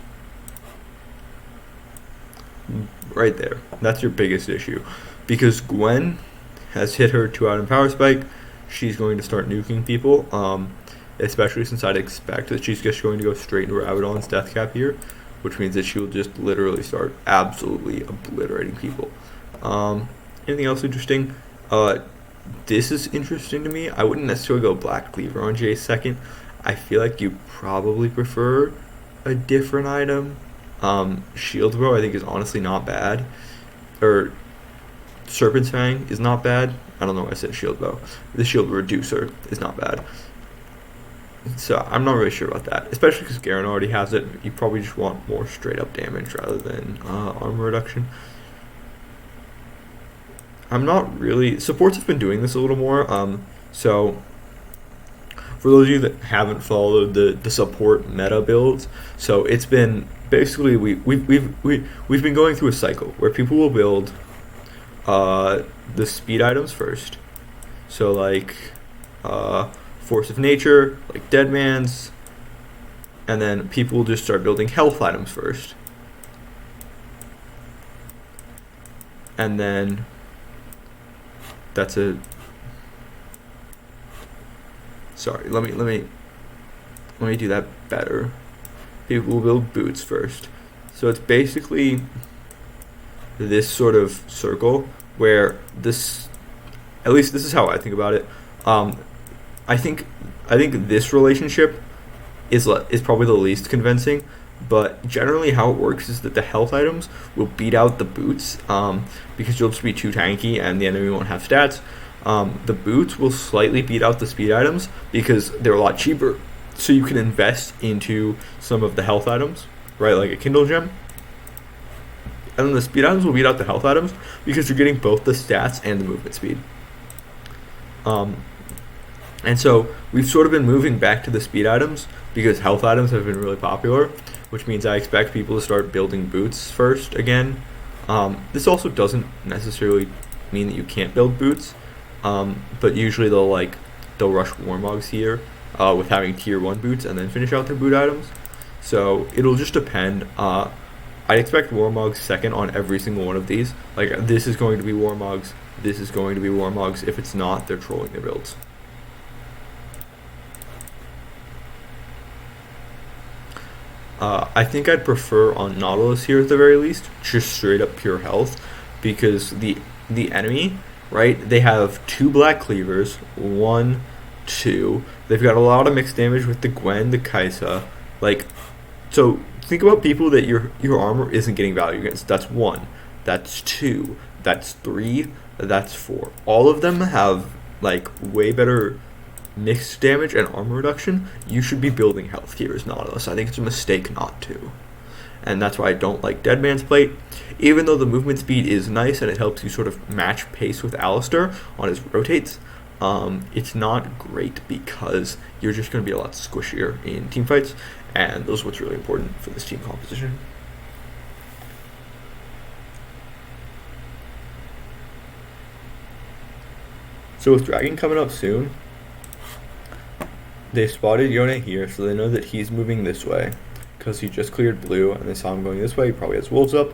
right there. That's your biggest issue, because Gwen has hit her 2 out in power spike. She's going to start nuking people, especially since I'd expect that she's just going to go straight into Abaddon's death cap here, which means that she will just literally start absolutely obliterating people. Anything else interesting? This is interesting to me. I wouldn't necessarily go Black Cleaver on Jay's second. I feel like you probably prefer a different item. Shield Bow I think is honestly not bad. Or Serpent's Fang is not bad. I don't know why I said Shield Bow. The Shield Reducer is not bad. So I'm not really sure about that. Especially because Garen already has it. You probably just want more straight up damage rather than armor reduction. I'm not really... Supports have been doing this a little more. So... For those of you that haven't followed the support meta builds, so it's been basically we've been going through a cycle where people will build the speed items first, so like Force of Nature, like Dead Man's, and then people will just start building health items first, and then that's a... Sorry, let me do that better. People will build boots first. So it's basically this sort of circle where this, at least this is how I think about it. I think this relationship is probably the least convincing, but generally how it works is that the health items will beat out the boots because you'll just be too tanky and the enemy won't have stats. The boots will slightly beat out the speed items because they're a lot cheaper, so you can invest into some of the health items, right, like a Kindle Gem. And then the speed items will beat out the health items because you're getting both the stats and the movement speed. And so we've sort of been moving back to the speed items because health items have been really popular, which means I expect people to start building boots first again. This also doesn't necessarily mean that you can't build boots. But usually they'll rush Warmogs here with having tier 1 boots and then finish out their boot items. So it'll just depend. I expect Warmogs second on every single one of these. Like this is going to be Warmogs, this is going to be Warmogs. If it's not, they're trolling their builds. I think I'd prefer on Nautilus here at the very least, just straight up pure health, because the enemy, right? They have 2 Black Cleavers, 1, 2. They've got a lot of mixed damage with the Gwen, the Kai'Sa. Like, so think about people that your armor isn't getting value against. That's 1. That's 2. That's 3. That's 4. All of them have like way better mixed damage and armor reduction. You should be building health here as Nautilus. I think it's a mistake not to. And that's why I don't like Dead Man's Plate. Even though the movement speed is nice and it helps you sort of match pace with Alistair on his rotates, it's not great because you're just going to be a lot squishier in team fights, and those are what's really important for this team composition. So with Dragon coming up soon, they spotted Yone here, so they know that he's moving this way because he just cleared blue and they saw him going this way. He probably has wolves up.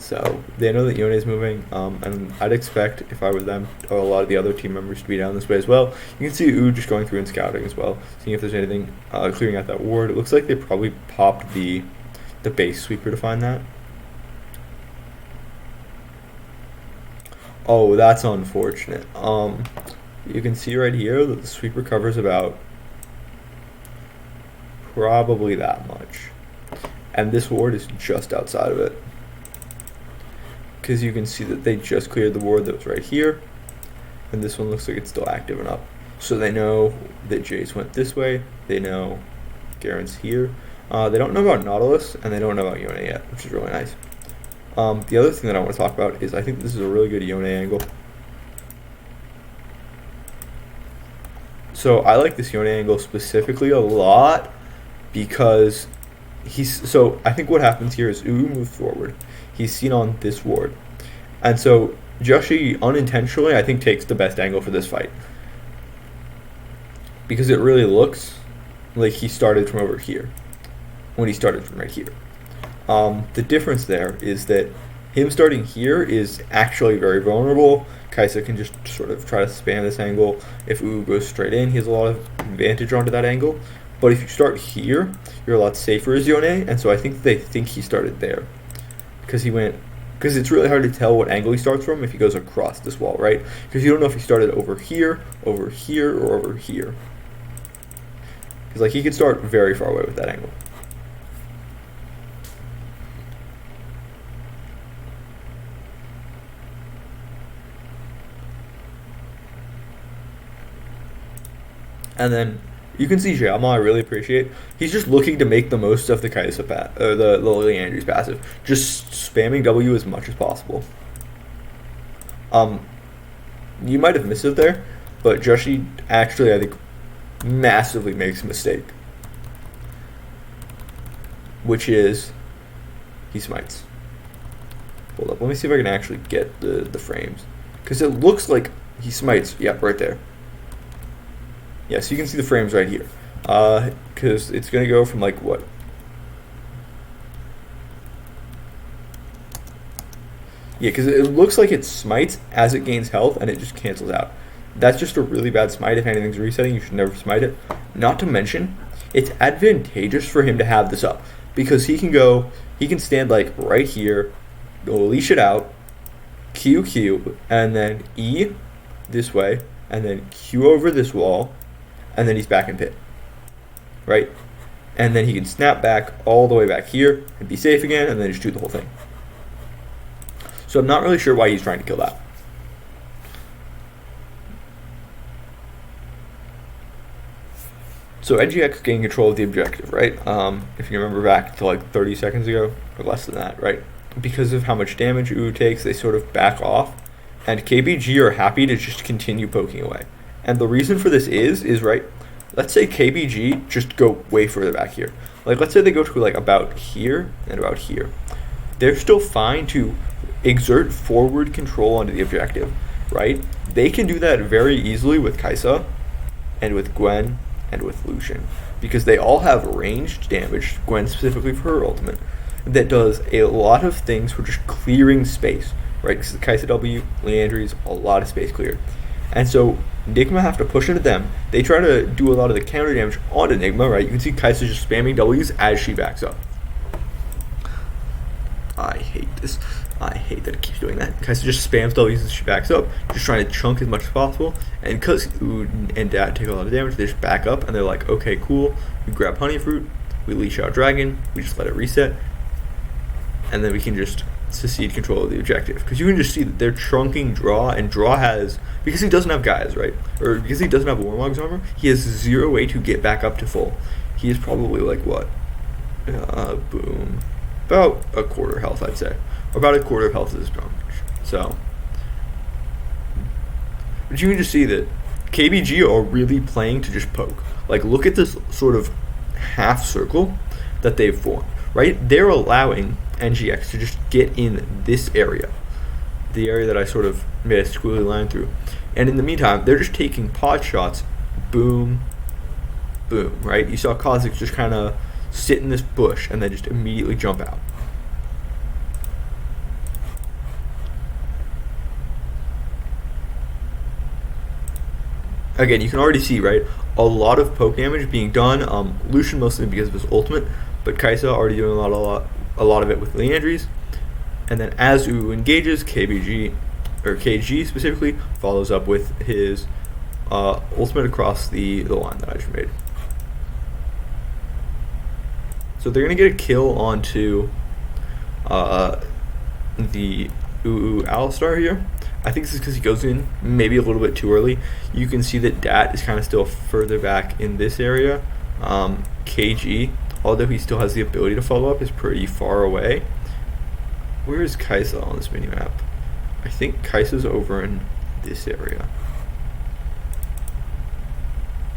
So they know that Yone is moving, and I'd expect, if I were them, or a lot of the other team members, to be down this way as well. You can see U just going through and scouting as well, seeing if there's anything clearing out that ward. It looks like they probably popped the base sweeper to find that. Oh, that's unfortunate. You can see right here that the sweeper covers about probably that much, and this ward is just outside of it, because you can see that they just cleared the ward that was right here, and this one looks like it's still active and up. So they know that Jace went this way. They know Garen's here. They don't know about Nautilus, and they don't know about Yone yet, which is really nice. The other thing that I want to talk about is I think this is a really good Yone angle. So I like this Yone angle specifically a lot because so I think what happens here is U moves forward. He's seen on this ward. And so Joshi unintentionally, I think, takes the best angle for this fight, because it really looks like he started from over here when he started from right here. The difference there is that him starting here is actually very vulnerable. Kaisa can just sort of try to spam this angle. If U goes straight in, he has a lot of advantage onto that angle. But if you start here, you're a lot safer as Yone, and so I think they think he started there, because it's really hard to tell what angle he starts from if he goes across this wall, right? Because you don't know if he started over here, or over here. Because like he could start very far away with that angle. And then you can see Xiaoma, I really appreciate. He's just looking to make the most of the Kaisa the Lily Andrews passive, just spamming W as much as possible. You might have missed it there, but Joshi actually, I think, massively makes a mistake, which is he smites. Hold up, let me see if I can actually get the frames, because it looks like he smites. Yep, right there. Yeah, so you can see the frames right here, because it's going to go from like what? Yeah, because it looks like it smites as it gains health, and it just cancels out. That's just a really bad smite. If anything's resetting, you should never smite it. Not to mention, it's advantageous for him to have this up, because he can stand like right here, go leash it out, Q, and then E this way, and then Q over this wall, and then he's back in pit, right? And then he can snap back all the way back here and be safe again, and then just do the whole thing. So I'm not really sure why he's trying to kill that. So NGX gained control of the objective, right? If you remember back to like 30 seconds ago, or less than that, right? Because of how much damage U takes, they sort of back off, and KBG are happy to just continue poking away. And the reason for this is right, let's say KBG just go way further back here. Like, let's say they go to like about here and about here. They're still fine to exert forward control onto the objective, right? They can do that very easily with Kaisa and with Gwen and with Lucian, because they all have ranged damage, Gwen specifically for her ultimate, that does a lot of things for just clearing space, right? Because the Kaisa W, Leandry's, a lot of space cleared. And so Nigma have to push into them. They try to do a lot of the counter damage onto Nigma, right? You can see Kaisa just spamming W's as she backs up. I hate this. I hate that it keeps doing that. Kaisa just spams W's as she backs up, just trying to chunk as much as possible. And because U and Dad take a lot of damage, they just back up, and they're like, okay, cool. We grab Honey Fruit, we leash out Dragon, we just let it reset, and then we can just secede control of the objective, because you can just see that they're trunking Draw, and Draw has, because he doesn't have guys, right, or because he doesn't have Warmog's armor, he has zero way to get back up to full. He is probably like what, boom, about a quarter health, I'd say, or about a quarter of health is strong. So, but you can just see that KBG are really playing to just poke. Like, look at this sort of half circle that they've formed, right? They're allowing NGX to just get in this area, the area that I sort of made a squiggly line through. And in the meantime, they're just taking pod shots, boom, boom, right? You saw Kha'Zix just kind of sit in this bush and then just immediately jump out. again, you can already see, right, a lot of poke damage being done. Lucian mostly because of his ultimate, but Kaisa already doing a lot of it with Leandries. And then as UU engages, KBG, or KG specifically, follows up with his ultimate across the line that I just made. So they're going to get a kill onto the UU Alistar here. I think this is because he goes in maybe a little bit too early. You can see that Dat is kind of still further back in this area. KG, although he still has the ability to follow up, is pretty far away. Where is Kaisa on this minimap? I think Kaisa's over in this area.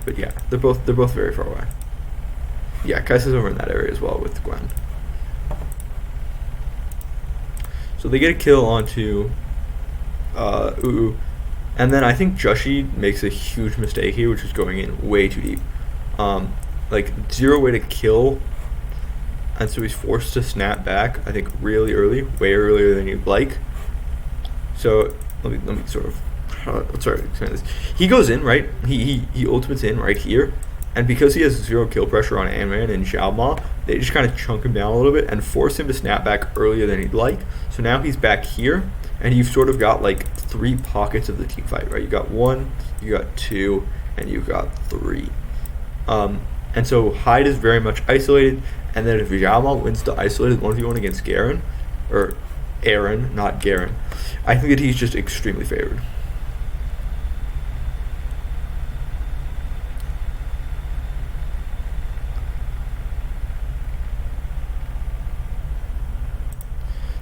But yeah, they're both very far away. Yeah, Kaisa's over in that area as well with Gwen. So they get a kill onto UU. And then I think Joshi makes a huge mistake here, which is going in way too deep. Like, zero way to kill. And so he's forced to snap back, I think, really early, way earlier than you'd like. So let me sort of explain this. He goes in, right? He ultimates in right here. And because he has zero kill pressure on Ant-Man and Xiaoma, they just kind of chunk him down a little bit and force him to snap back earlier than he'd like. So now he's back here, and you've sort of got like 3 pockets of the team fight, right? You got 1, you got 2, and you've got 3. And so Hyde is very much isolated, and then if Xiaoma wins the isolated 1v1 against Garen, or Aaron, not Garen, I think that he's just extremely favored.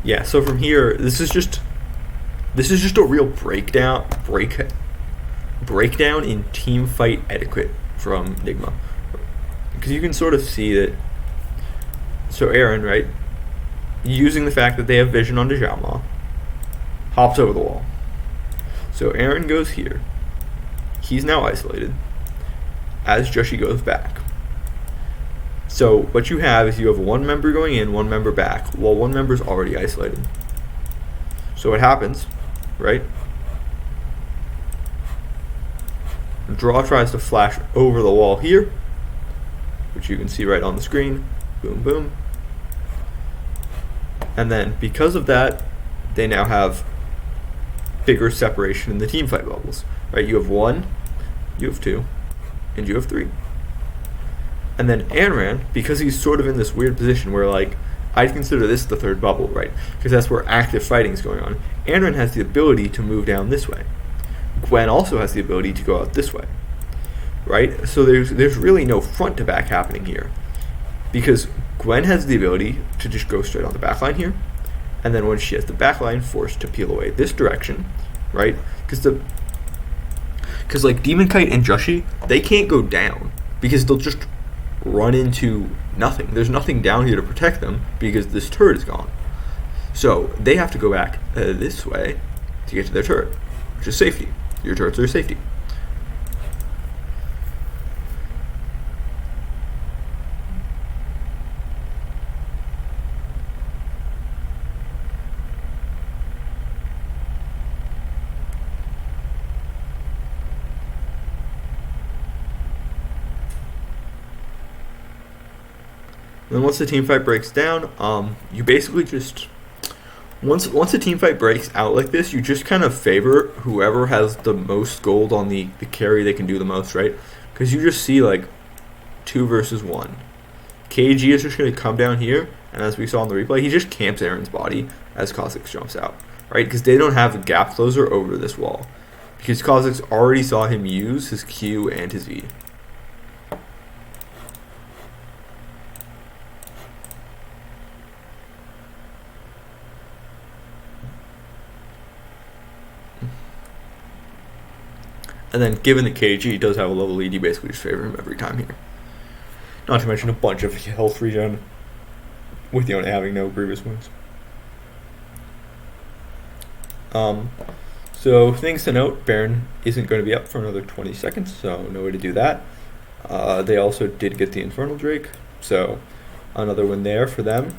Yeah, so from here, this is just a real breakdown in team fight etiquette from Nigma, because you can sort of see that. So Aaron, right, using the fact that they have vision on Xiaoma, hops over the wall. So Aaron goes here. He's now isolated as Joshi goes back. So what you have is you have 1 member going in, 1 member back, while 1 member is already isolated. So what happens, right? Draw tries to flash over the wall here, which you can see right on the screen. Boom, boom. And then because of that, they now have bigger separation in the team fight bubbles, right? You have 1, you have 2, and you have 3. And then Anran, because he's sort of in this weird position where, like, I'd consider this the 3rd bubble, right? Because that's where active fighting is going on. Anran has the ability to move down this way. Gwen also has the ability to go out this way, right? So there's really no front to back happening here, because Gwen has the ability to just go straight on the back line here, and then when she has the back line, forced to peel away this direction, right? Because like Demon Kite and Joshi, they can't go down because they'll just run into nothing. There's nothing down here to protect them because this turret is gone. So they have to go back this way to get to their turret, which is safety. Your turrets are safety. Then once the team fight breaks down, you basically just once a team fight breaks out like this, you just kind of favor whoever has the most gold on the carry they can do the most, right? Because you just see like 2 versus 1. KG is just going to come down here, and as we saw in the replay, he just camps Aaron's body as Kha'Zix jumps out, right? Because they don't have a gap closer over this wall, because Kha'Zix already saw him use his Q and his E. And then, given that KG does have a level lead, you basically just favor him every time here. Not to mention a bunch of health regen, with Yone having no grievous wounds. So, things to note, Baron isn't going to be up for another 20 seconds, so no way to do that. They also did get the Infernal Drake, so another win there for them.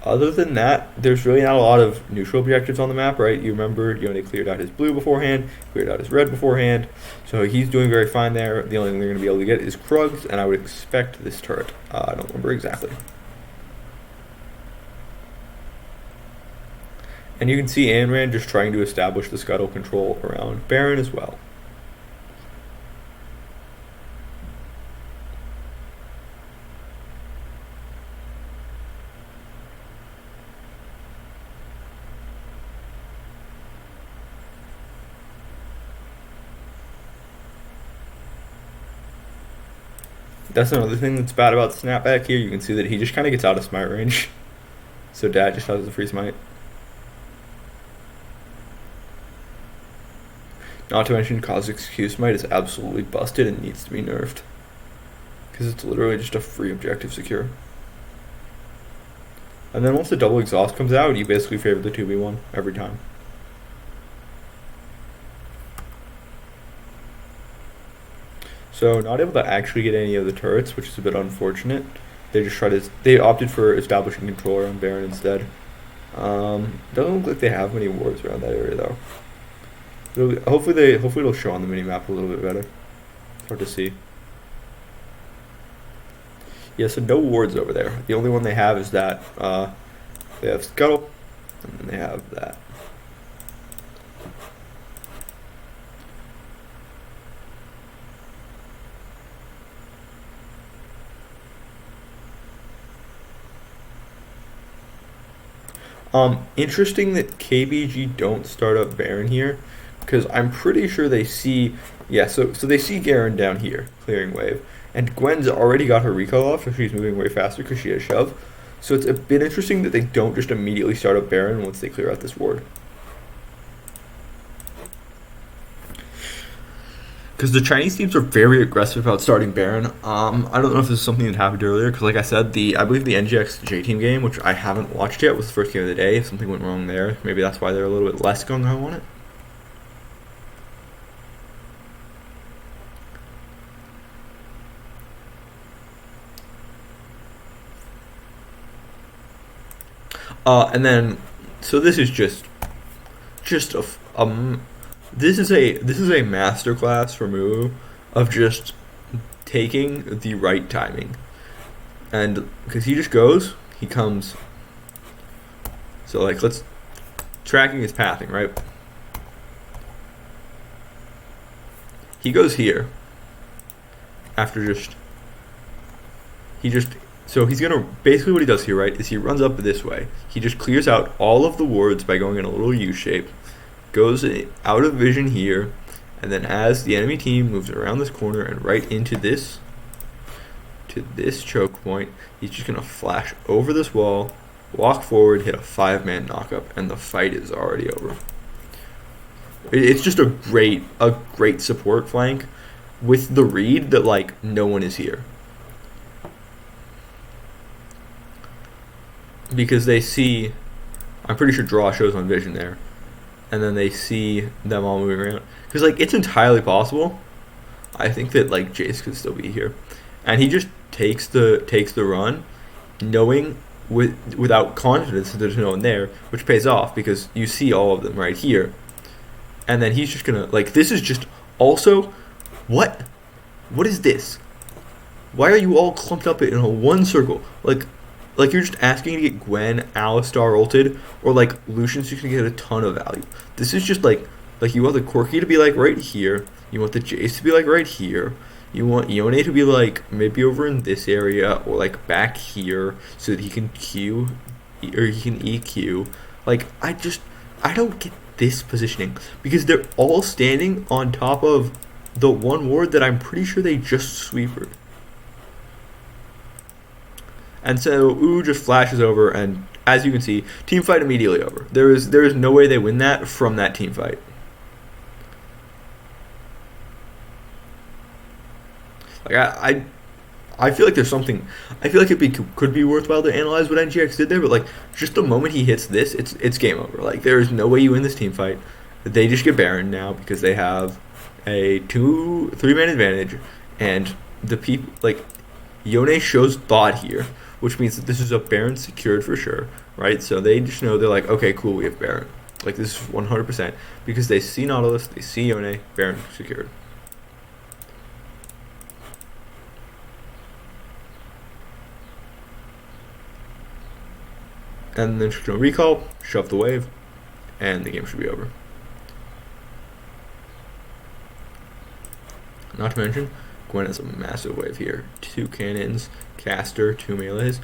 Other than that, there's really not a lot of neutral objectives on the map, right? You remember Yone cleared out his blue beforehand, cleared out his red beforehand, so he's doing very fine there. The only thing they're going to be able to get is Krugs, and I would expect this turret. I don't remember exactly. And you can see Anran just trying to establish the scuttle control around Baron as well. That's another thing that's bad about the snapback here. You can see that he just kind of gets out of smite range. So Dad just has the free smite. Not to mention Kha'Zix's Q smite is absolutely busted and needs to be nerfed. Because it's literally just a free objective secure. And then once the double exhaust comes out, you basically favor the 2v1 every time. So not able to actually get any of the turrets, which is a bit unfortunate. They opted for establishing control around Baron instead. Doesn't look like they have many wards around that area though. Hopefully it'll show on the minimap a little bit better. It's hard to see. Yeah, so no wards over there. The only one they have is that they have Scuttle, and then they have that. Interesting that KBG don't start up Baron here, because I'm pretty sure they see, yeah, so they see Garen down here, clearing wave, and Gwen's already got her recall off, so she's moving way faster because she has shove. So it's a bit interesting that they don't just immediately start up Baron once they clear out this ward. Because the Chinese teams are very aggressive about starting Baron. I don't know if this is something that happened earlier, because like I said, I believe the NGX J-Team game, which I haven't watched yet, was the first game of the day. If something went wrong there, maybe that's why they're a little bit less gung-ho on it. And then, so this is just this is a masterclass for Moo of just taking the right timing, and because he just goes, he comes. So like, let's tracking his pathing, right? He goes here after so he's gonna, basically what he does here, right, is he runs up this way. He just clears out all of the wards by going in a little U shape, goes out of vision here, and then as the enemy team moves around this corner and right into this choke point, he's just gonna flash over this wall, walk forward, hit a 5-man knockup, and the fight is already over. It's just a great support flank with the read that like no one is here. Because they see, I'm pretty sure draw shows on vision there, and then they see them all moving around. Because like it's entirely possible. I think that like Jace could still be here, and he just takes the run, knowing without confidence that there's no one there, which pays off because you see all of them right here, and then he's just gonna like, this is just also what is this? Why are you all clumped up in a one circle? Like you're just asking to get Gwen, Alistar ulted, or like Lucian's just gonna get a ton of value. This is just like you want the Corki to be like right here, you want the Jace to be like right here, you want Yone to be like maybe over in this area or like back here so that he can Q or he can EQ. Like I don't get this positioning because they're all standing on top of the one ward that I'm pretty sure they just sweepered. And so Ooh just flashes over, and as you can see, team fight immediately over. There is no way they win that from that team fight. Like I feel like there's something. I feel like could be worthwhile to analyze what NGX did there, but like just the moment he hits this, it's game over. Like there is no way you win this team fight. They just get Baron now because they have a 2-3 man advantage, and the people like Yone shows thought here, which means that this is a Baron secured for sure, right? So they just know, they're like, okay, cool, we have Baron. Like, this is 100% because they see Nautilus, they see Yone, Baron secured. And then just gonna recall, shove the wave, and the game should be over. Not to mention, Gwen has a massive wave here. 2 cannons, caster, 2 melees,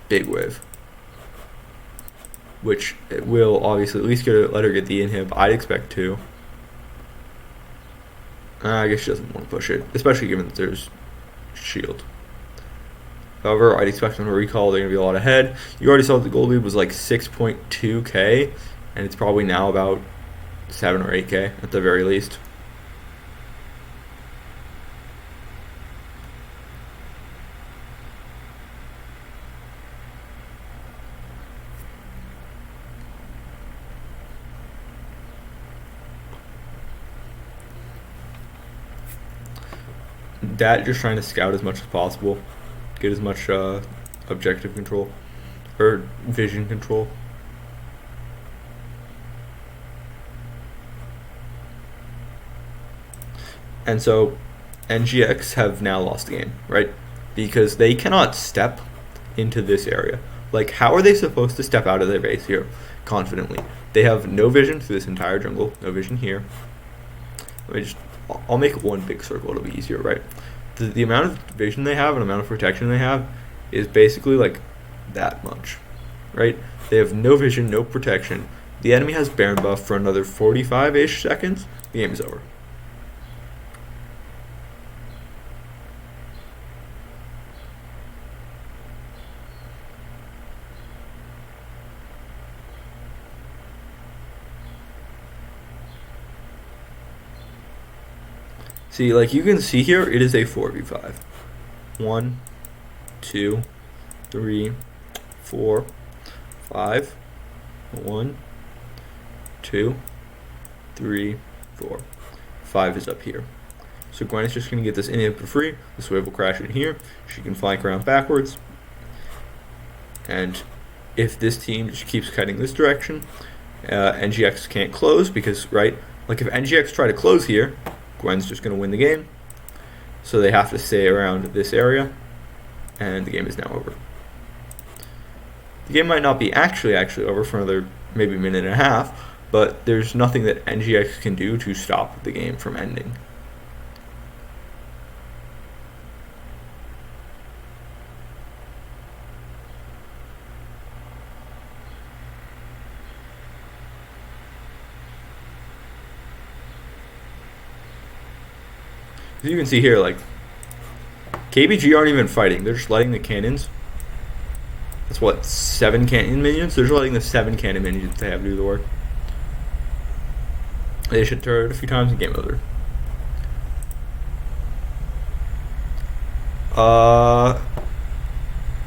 big wave. Which it will obviously at least let her get the inhib. I'd expect 2. I guess she doesn't want to push it, especially given that there's shield. However, I'd expect them to recall. They're going to be a lot ahead. You already saw that the gold lead was like 6.2k, and it's probably now about 7 or 8k at the very least. Dat just trying to scout as much as possible, get as much objective control or vision control. And so NGX have now lost the game, right? Because they cannot step into this area. Like, how are they supposed to step out of their base here confidently? They have no vision through this entire jungle, no vision here. I'll make one big circle, it'll be easier, right? The amount of vision they have and amount of protection they have is basically like that much, right? They have no vision, no protection. The enemy has Baron buff for another 45-ish seconds. The game is over. See, like you can see here, it is a 4v5. 1, 2, 3, 4, 5. 1, 2, 3, 4. 5 is up here. So Gwen is just going to get this inhib for free. This wave will crash in here. She can flank around backwards. And if this team just keeps cutting this direction, NGX can't close because, right, like if NGX try to close here, Gwen's just going to win the game. So they have to stay around this area, and the game is now over. The game might not be actually over for another maybe minute and a half, but there's nothing that NGX can do to stop the game from ending. As you can see here, like, KBG aren't even fighting. They're just letting the cannons. That's what, 7 cannon minions? They're just letting the 7 cannon minions they have do the work. They should turret a few times and game over.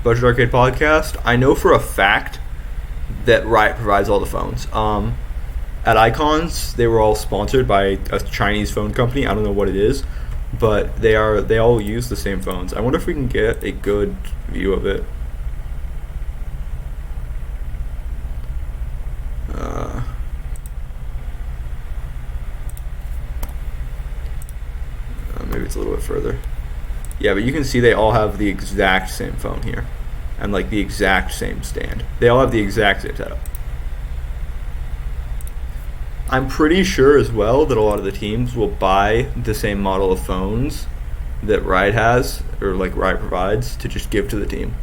Budget Arcade Podcast. I know for a fact that Riot provides all the phones. At Icons, they were all sponsored by a Chinese phone company. I don't know what it is, but they all use the same phones. I wonder if we can get a good view of it. Maybe it's a little bit further. Yeah, but you can see they all have the exact same phone here, and like the exact same stand. They all have the exact same setup. I'm pretty sure as well that a lot of the teams will buy the same model of phones that Riot has, or like Riot provides, to just give to the team.